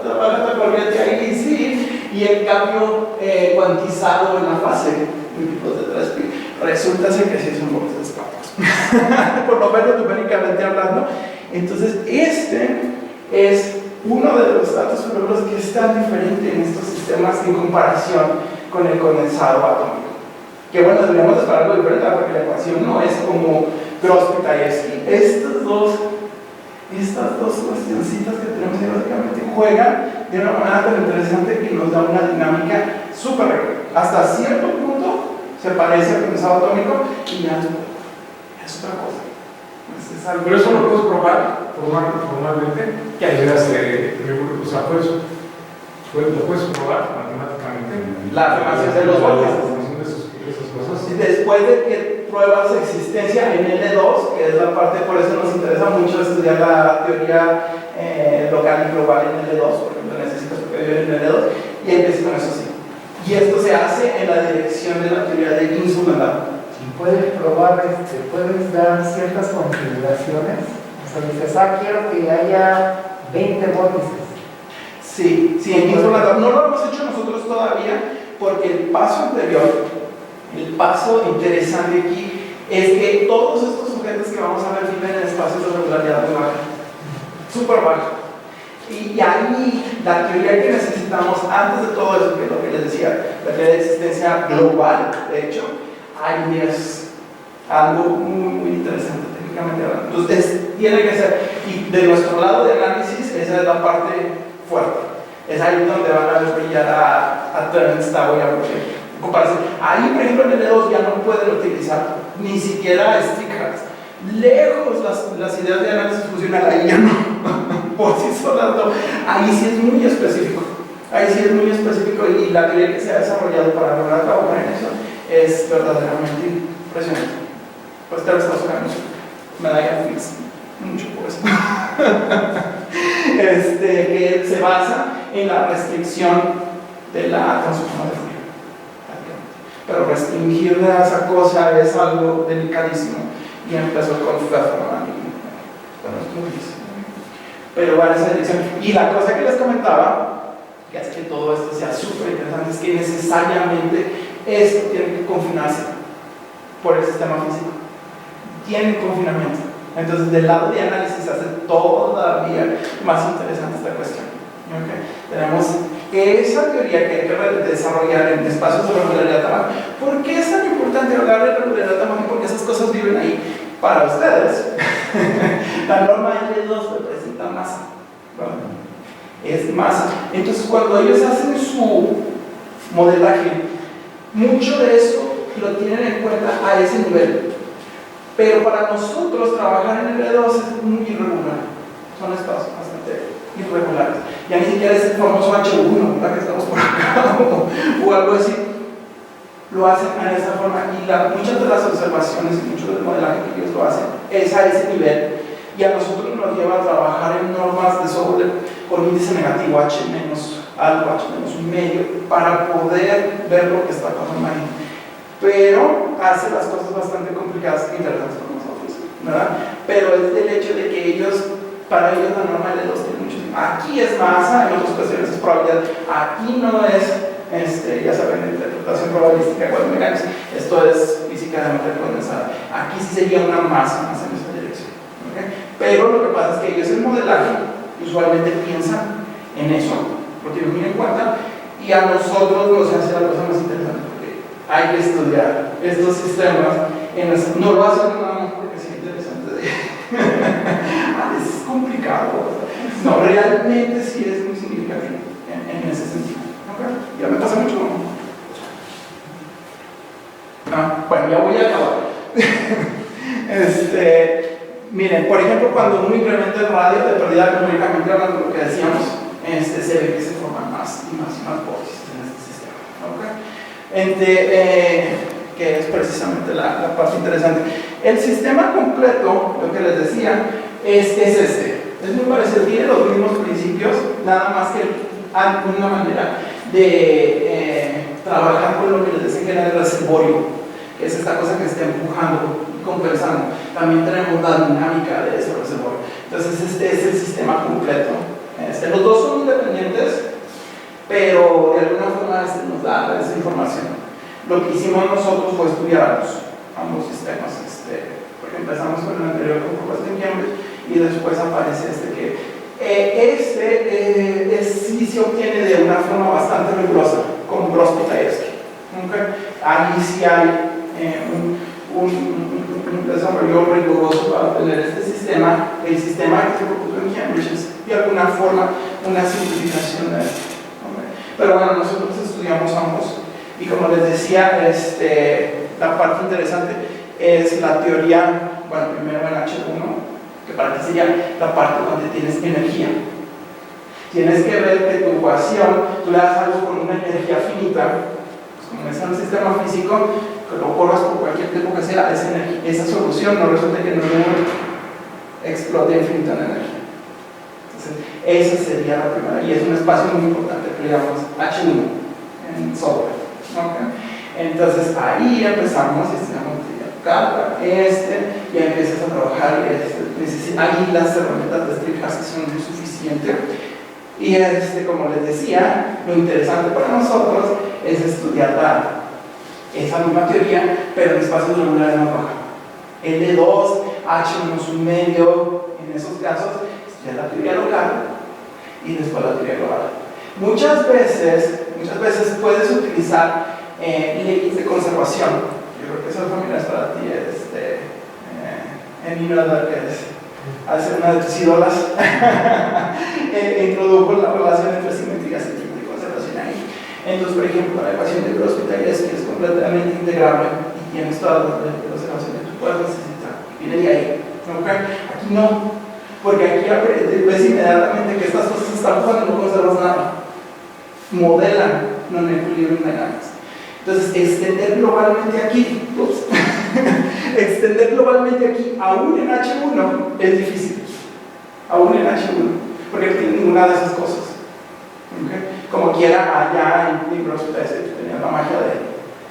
trabaja la corriente ahí, sí. Y el cambio cuantizado en la fase, en tipos de 3pi, resulta ser que sí son vórtices cuánticos. Por lo menos numéricamente hablando. Entonces, este es uno de los datos fenómenos que es tan diferente en estos sistemas en comparación con el condensado atómico. Que bueno, deberíamos esperar algo diferente porque la ecuación no es como Grosspita y así. Estas dos cuestioncitas que tenemos ahí básicamente juegan de una manera tan interesante que nos da una dinámica súper rica. Hasta cierto punto se parece al condensado atómico y ya es otra cosa. Es algo. Pero eso lo puedes probar formalmente. ¿Qué hay? O sea, lo puedes probar matemáticamente. La afirmación de los vórtices. Esas cosas. Y después de que pruebas existencia en L2, que es la parte, por eso nos interesa mucho estudiar la teoría local y global en L2, por ejemplo, necesitas superior en L2, y empiezas con eso así. Y esto se hace en la dirección de la teoría de Ginzburg-Landau. Puedes probar, puedes dar ciertas configuraciones. O sea, dices, quiero que haya 20 vórtices. Sí, en Ginzburg-Landau. No lo hemos hecho nosotros todavía, porque el paso anterior, el paso interesante aquí, es que todos estos sujetos que vamos a ver viven en espacios de regularidad muy baja, súper baja. Y ahí la teoría que necesitamos antes de todo eso, que es lo que les decía, la teoría de existencia global, de hecho, ahí es algo muy interesante técnicamente hablando. Entonces, tiene que ser, y de nuestro lado de análisis, esa es la parte fuerte. Es ahí donde van a ver brillar a Turnstau y a Roger. Ahí, por ejemplo, en L2 ya no pueden utilizar ni siquiera stickers. Lejos las ideas de análisis funcional, ahí ya no. Por sí solas no. Ahí sí es muy específico. Ahí sí es muy específico y la teoría que se ha desarrollado para lograr trabajar en eso es verdaderamente impresionante. Pues te lo estás jugando. Medalla Fields. Mucho por eso. Que se basa en la restricción de la transformación de Fourier. Pero restringir a esa cosa es algo delicadísimo y empezó con Pfefferman pero va en esa dirección. Y la cosa que les comentaba, que hace que todo esto sea súper interesante, es que necesariamente esto tiene que confinarse por el sistema físico. Tiene confinamiento. Entonces, del lado de análisis se hace todavía más interesante esta cuestión. ¿Okay? Tenemos esa teoría que hay que desarrollar en espacios de regularidad tamaño. ¿Por qué es tan importante hablar de regularidad tamaño? Porque esas cosas viven ahí. Para ustedes, la norma L2 representa masa, ¿verdad? Es masa. Entonces, cuando ellos hacen su modelaje, mucho de eso lo tienen en cuenta a ese nivel. Pero para nosotros trabajar en L2 es muy irregular. Son espacios bastante irregulares. Ya ni siquiera es el famoso H1, ¿verdad? Que estamos por acá o algo así. Lo hacen en esa forma y muchas de las observaciones y mucho del modelaje que ellos lo hacen es a ese nivel. Y a nosotros nos lleva a trabajar en normas de software con índice negativo H menos algo, H menos un medio, para poder ver lo que está pasando ahí. Pero hace las cosas bastante complicadas e interesantes para nosotros, ¿verdad? Pero es del hecho de que para ellos la norma L2 tiene mucho. Aquí es masa, en otras cuestiones es probabilidad. Aquí no es, ya saben, interpretación probabilística, cuando mecánica. Esto es física de materia condensada. Aquí sí sería una masa más en esa dirección. ¿Okay? Pero lo que pasa es que ellos en modelaje usualmente piensan en eso, porque no tiene en cuenta, y a nosotros nos hace la cosa más interesante, porque hay que estudiar estos sistemas, no lo hacen nada más porque es interesante, es complicado, no, realmente sí es muy significativo en ese sentido. ¿Okay? Ya me pasa mucho. Bueno, ya voy a acabar. Miren, por ejemplo, cuando uno incrementa el radio de pérdida numéricamente hablando, lo que decíamos, se ve que se forman más y más bosses en este sistema. ¿Okay? Que es precisamente la parte interesante. El sistema completo, lo que les decía, es este. Es muy parecido, tiene los mismos principios, nada más que una manera de trabajar con lo que les decía que era el reservorio, que es esta cosa que está empujando y compensando. También tenemos la dinámica de ese reservorio. Entonces este es el sistema completo. Los dos son independientes, pero de alguna forma nos da esa información. Lo que hicimos nosotros fue estudiar ambos sistemas, porque empezamos con el anterior con propuesta en Cambridge y después aparece que sí se obtiene de una forma bastante rigurosa con Gross-Pitayevsky. ¿Okay? Ahí sí hay un desarrollo riguroso para obtener este sistema. El sistema que se propuso en Cambridge es de alguna forma una simplificación de esto. ¿Okay? Pero bueno, nosotros estudiamos ambos. Y como les decía, la parte interesante es la teoría, bueno, primero en H1, que para ti sería la parte donde tienes energía. Tienes que ver que tu ecuación, tú le das algo con una energía finita, pues como es en un sistema físico, que lo corras por cualquier tiempo que sea, esa solución no resulta que no explote infinito en energía. Entonces, esa sería la primera, y es un espacio muy importante que le llamamos H1 en software. ¿Okay? Entonces ahí empezamos, ya empiezas a trabajar, ahí las herramientas de explicación son muy suficientes. Y como les decía, lo interesante para nosotros es estudiar esa misma teoría, pero en espacios regulares más baja. L2, H1 medio, en esos casos, estudiar la teoría local y después la teoría global. Muchas veces puedes utilizar leyes de conservación. Yo creo que eso familiar es para ti, Emmy Noether, que hace una de tus ídolas, introdujo la relación entre simetría y conservación ahí. Entonces, por ejemplo, la ecuación de Gross-Pitayevsky es completamente integrable y tienes todas las leyes de conservación que tú puedes necesitar. Viene de ahí. ¿Okay? Aquí no, porque aquí ves inmediatamente que estas cosas están jugando y no conservas nada. Modelan non-equilibrium dynamics. Entonces, extender globalmente aquí, extender globalmente aquí, aún en H1, es difícil. Aún en H1, porque no tiene ninguna de esas cosas. ¿Okay? Como quiera, allá en Gross-Pitayevsky tenía la magia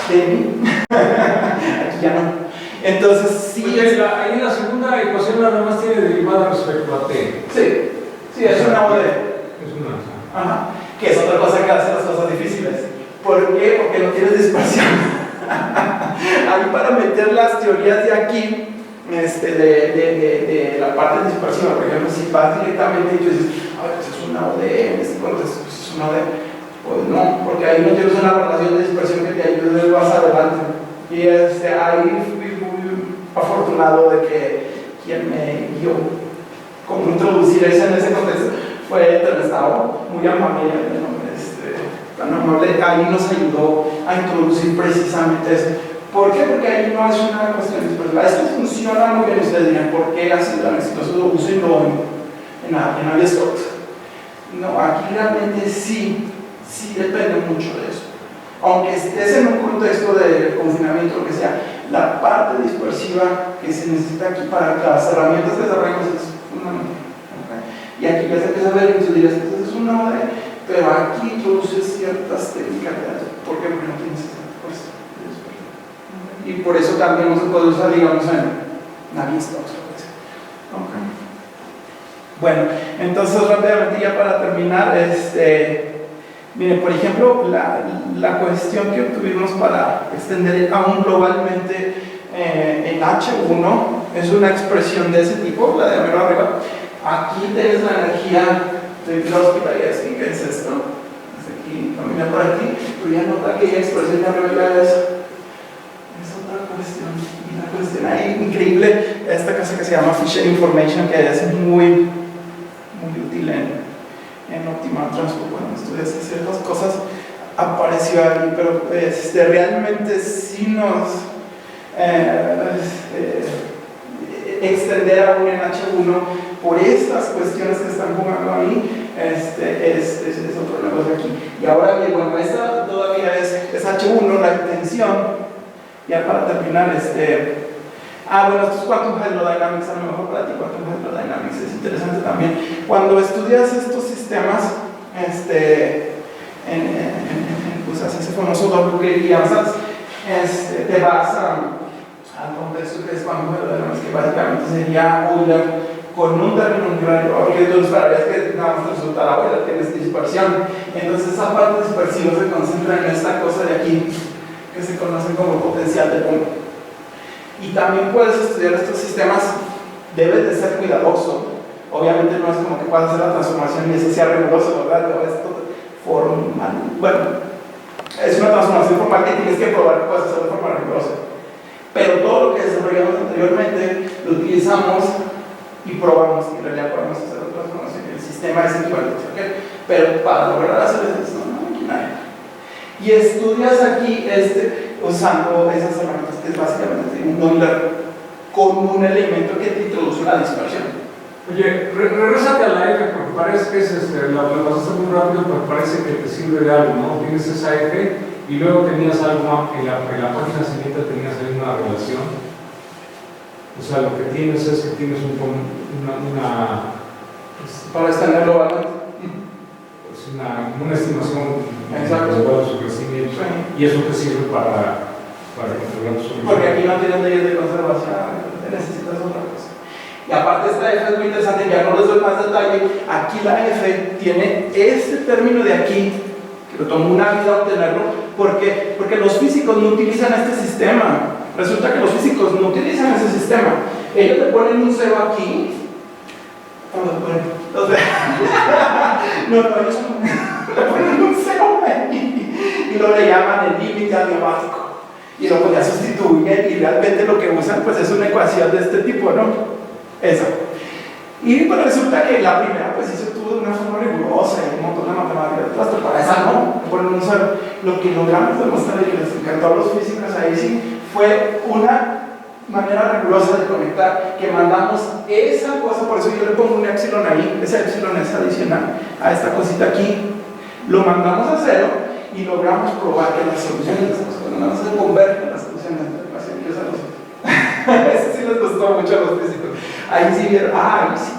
de mí. Aquí ya no. Entonces, sí. Ahí la segunda ecuación nada más tiene derivada respecto a T. Sí, es una OD. Es una. Ajá. Que es otra cosa que hace las cosas difíciles. ¿Por qué? Porque no tienes dispersión. Ahí para meter las teorías de aquí, de la parte de dispersión, por ejemplo, si vas directamente y tú dices, pues es una OD, en este contexto pues es una OD, pues no, porque ahí no tienes una relación de dispersión que te ayude más adelante. Y ahí fui muy afortunado de que quien me guió cómo introducir eso en ese contexto fue Terestado, muy amable, tan amable, ahí nos ayudó a introducir precisamente eso. ¿Por qué? Porque ahí no es una cuestión dispersiva. Esto funciona muy bien, ustedes dirán, ¿por qué ha sido tan exitoso? Úsenlo en Navier-Stokes. No, aquí realmente sí depende mucho de eso. Aunque estés en un contexto de confinamiento, lo que sea, la parte dispersiva que se necesita aquí para las herramientas de desarrollo es fundamental. ¿Okay? Y aquí ya se empieza a ver y tú dirás, es una OD, pero aquí introduces ciertas técnicas. ¿Por qué? Porque no tienes esa fuerza. Y por eso también no se puede usar, digamos, en Navier-Stokes. Okay. Bueno, entonces rápidamente ya para terminar, miren, por ejemplo, la cuestión que obtuvimos para extender aún globalmente en H1 es una expresión de ese tipo, la de arriba. Aquí tienes la energía de Gross-Pitayevsky, que es esto, terminé por aquí, pero ya nota que aquella expresión ya revela eso. Es otra cuestión. Y la cuestión ahí increíble, esta cosa que se llama Fisher Information, que es muy útil en Optimal Transport. Cuando estudias ciertas cosas, apareció ahí, pero realmente sí nos extender aún en H1 por estas cuestiones que están jugando ahí, es otro negocio aquí. Y ahora bien, bueno, esta todavía es H1, la intención, ya para terminar, bueno, esto es Quantum Hydrodynamics, a lo mejor para ti Quantum Hydrodynamics es interesante también. Cuando estudias estos sistemas, pues haces ese famoso doble y avanzas, te vas al contexto que es Quantum Hydrodynamics, que básicamente sería Euler con un término nuclear, porque tú esperarías que nada más te resultara Euler, tienes dispersión. Entonces esa parte dispersiva se concentra en esta cosa de aquí, que se conoce como potencial de punto. Y también puedes estudiar estos sistemas, debes de ser cuidadoso. Obviamente no es como que puedas hacer la transformación y eso sea riguroso, ¿verdad? No, esto formal. Bueno, es una transformación formal que tienes que probar que puedes hacer de forma rigurosa. Pero todo lo que desarrollamos anteriormente lo utilizamos y probamos que en realidad podemos hacer la transformación. El sistema es equivalente, ¿ok? Pero para lograr hacer eso, no hay nada. Y estudias aquí usando esas herramientas que es básicamente un Euler con un elemento que te introduce una dispersión. Oye, regrésate a la F porque parece que es la pasaste muy rápido, pero parece que te sirve de algo, ¿no? Tienes esa F y luego tenías algo en la página siguiente tenías ahí una relación. O sea, lo que tienes es que tienes para extenderlo, ¿vale? una estimación de su crecimiento, y eso te sirve para controlar tu solución. Porque aquí no tienes leyes de conservación, necesitas otra cosa. Y aparte esta F es muy interesante, ya no les doy más detalle. Aquí la F tiene este término de aquí, que lo tomó una vida obtenerlo, porque los físicos no utilizan este sistema. Resulta que los físicos no utilizan ese sistema. Ellos le ponen un cero aquí. No, ellos le ponen un cero ahí y lo le llaman el límite adiabático. Y luego ya sustituyen y realmente lo que usan pues es una ecuación de este tipo, ¿no? Esa. Y pues resulta que la primera pues sí se obtuvo de una forma rigurosa y un montón de matemáticas detrás, pero para esa no, le ponen un cero. Lo que logramos demostrar y que les encantó a los físicos ahí sí fue una manera rigurosa de conectar, que mandamos esa cosa, por eso yo le pongo un epsilon ahí, ese epsilon es adicional a esta cosita aquí, lo mandamos a cero y logramos probar que las soluciones de estas cosas no se convergen las soluciones de la ecuación, que eso sí les gustó mucho a los físicos, ahí sí vieron, ahí sí.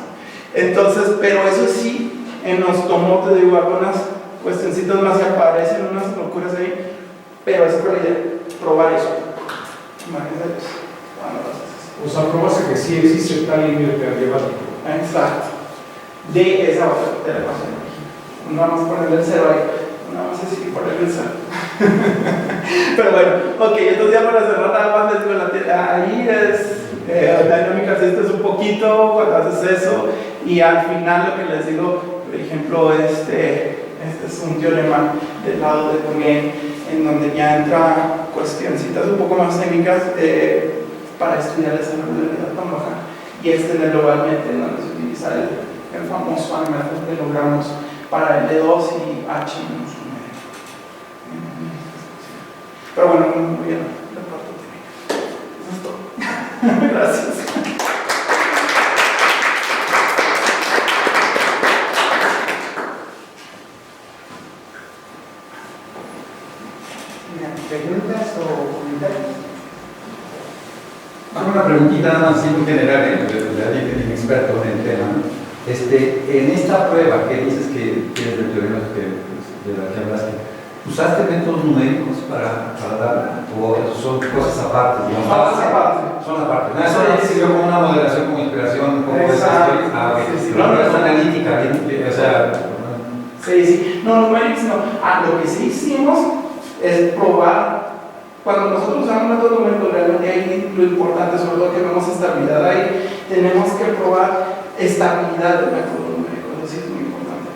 Entonces, pero eso sí, nos tomó, te digo, algunas cuestioncitas más que aparecen, unas locuras ahí, pero esa fue la idea, probar eso. Imagínate eso. O sea, probaste que sí existe tal límite adiabático. Exacto. De esa otra de la ecuación. No vamos a ponerle el cero ahí. No vamos a decir que ponerle el cero. Pero bueno, ok, entonces ya para cerrar nada más les digo, ahí es dinámica, esto es un poquito cuando haces eso, y al final lo que les digo, por ejemplo, este es un teorema del lado de Boolean, en donde ya entra cuestioncitas un poco más técnicas para estudiar esa regularidad tan baja, y globalmente en donde se utiliza el famoso método que logramos para el D2 y H-1. Pero bueno, muy bien, la parte técnica. Eso es todo. Gracias. ¿Preguntas o comentarios? Hago una preguntita nada más así muy general, de alguien que es experto en el tema. En esta prueba que dices que tienes el teorema de la que hablaste, ¿usaste métodos numéricos para darla? ¿O son cosas aparte? Son aparte. Son aparte. No, eso ya sirvió como una modelación, como inspiración, un poco de esa historia. Ah, ok. Sí, no, es analítica, bien, o sea. Sí. No, numéricos no. Lo que sí hicimos es probar. Cuando nosotros usamos método numérico, realmente ahí lo importante, sobre todo que vemos estabilidad ahí, tenemos que probar estabilidad del método numérico. Eso sí es muy importante.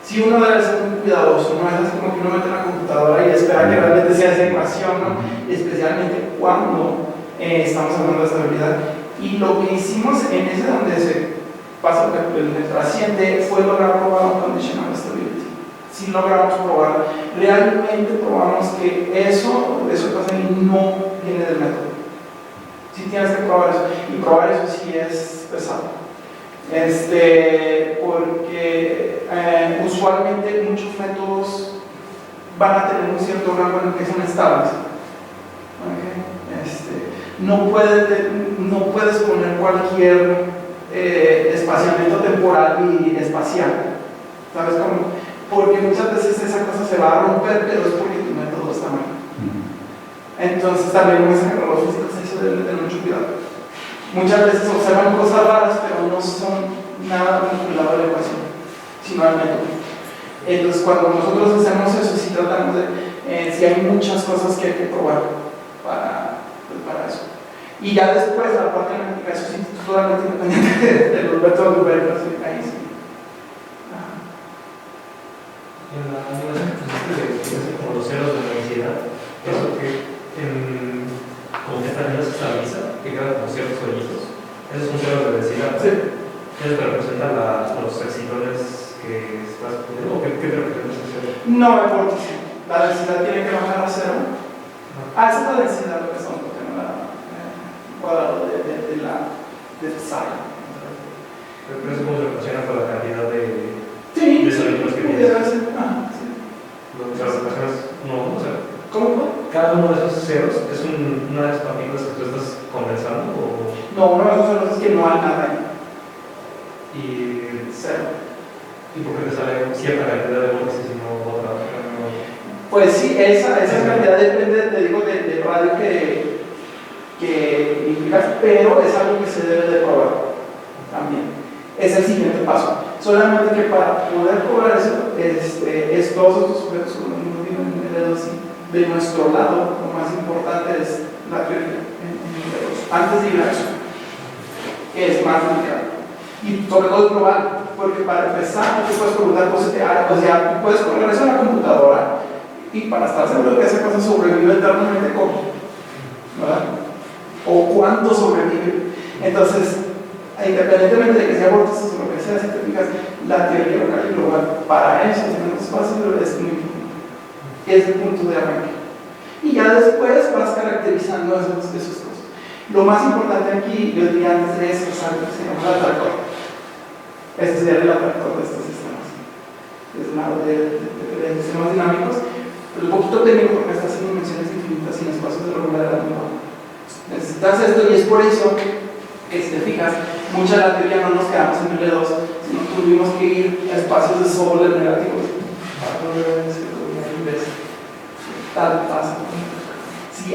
Sí, uno debe ser muy cuidadoso, no es así como que uno mete en la computadora y espera que realmente sea esa ecuación, ¿no? Especialmente cuando estamos hablando de estabilidad. Y lo que hicimos en ese donde se pasa el trasciende fue lograr probar un conditional stability. Sí logramos probar, realmente probamos que eso pasa y no viene del método. Sí tienes que probar eso, y probar eso sí es pesado. Porque usualmente muchos métodos van a tener un cierto rango en el que son estables. No puedes poner cualquier espaciamiento temporal y espacial, ¿sabes cómo? Porque muchas veces esa cosa se va a romper, pero es porque tu método está mal. Entonces también los físicos eso deben tener mucho cuidado. Muchas veces observan cosas raras, pero no son nada vinculado a la ecuación, sino al método. Entonces, cuando nosotros hacemos eso, sí tratamos de, si hay muchas cosas que hay que probar para eso. Y ya después, la parte analítica, eso sí, totalmente independiente de los métodos numéricos, ahí sí. En la animación que pusiste de como los ceros de la densidad, eso que como que también se estabiliza, que quedan como ciertos hoyitos. Esos son ceros de densidad. Sí. ¿Eso te representa los excitores que estás poniendo? ¿O qué te representa ese cero? No, el vórtice. La densidad tiene que bajar a cero. Esa es la densidad lo que son, porque no la cuadrado de psi. Pero eso cómo se relaciona con la cantidad de sonidos que pudiera tienes. ser. Sí. Lo relacionas, no, o sea, ¿Cómo fue? cada uno de esos ceros es una de las partículas que tú estás condensando o. No, uno de esos ceros es que no hay nada ahí. Y Cero. ¿Y por qué te sale cierta cantidad de vórtices y no otra? Pues sí, esa cantidad depende, te digo, del radio que implicas, pero es algo que se debe de probar también. Es el siguiente paso. Solamente que para poder probar eso, es todos estos sujetos con los mismos niveles de nuestro lado, lo más importante es la teoría en números. Antes de ir a eso, que es más delicado. Y sobre todo es probar, porque para empezar, tú puedes preguntar cosas que hay, o sea, tú puedes correr eso en la computadora y para estar seguro de que esa cosa sobrevive eternamente, ¿cómo? ¿Verdad? O cuánto sobrevive. Entonces, independientemente de que sea vórtices o lo que sea, si te fijas, la teoría local y global para eso, en el espacio, es muy importante. Es el punto de arranque. Y ya después vas caracterizando esas cosas. Lo más importante aquí, yo diría antes de eso, es algo que se llama el atractor. Este sería el atractor de estos sistemas. Es el lado de sistemas dinámicos. Pero un poquito técnico porque está haciendo dimensiones infinitas sin espacios de regularidad. Necesitas esto y es por eso que si te fijas, mucha de la teoría no nos quedamos en L2, sino tuvimos que ir a espacios de Sobolev negativos. Tal pasa. Sí,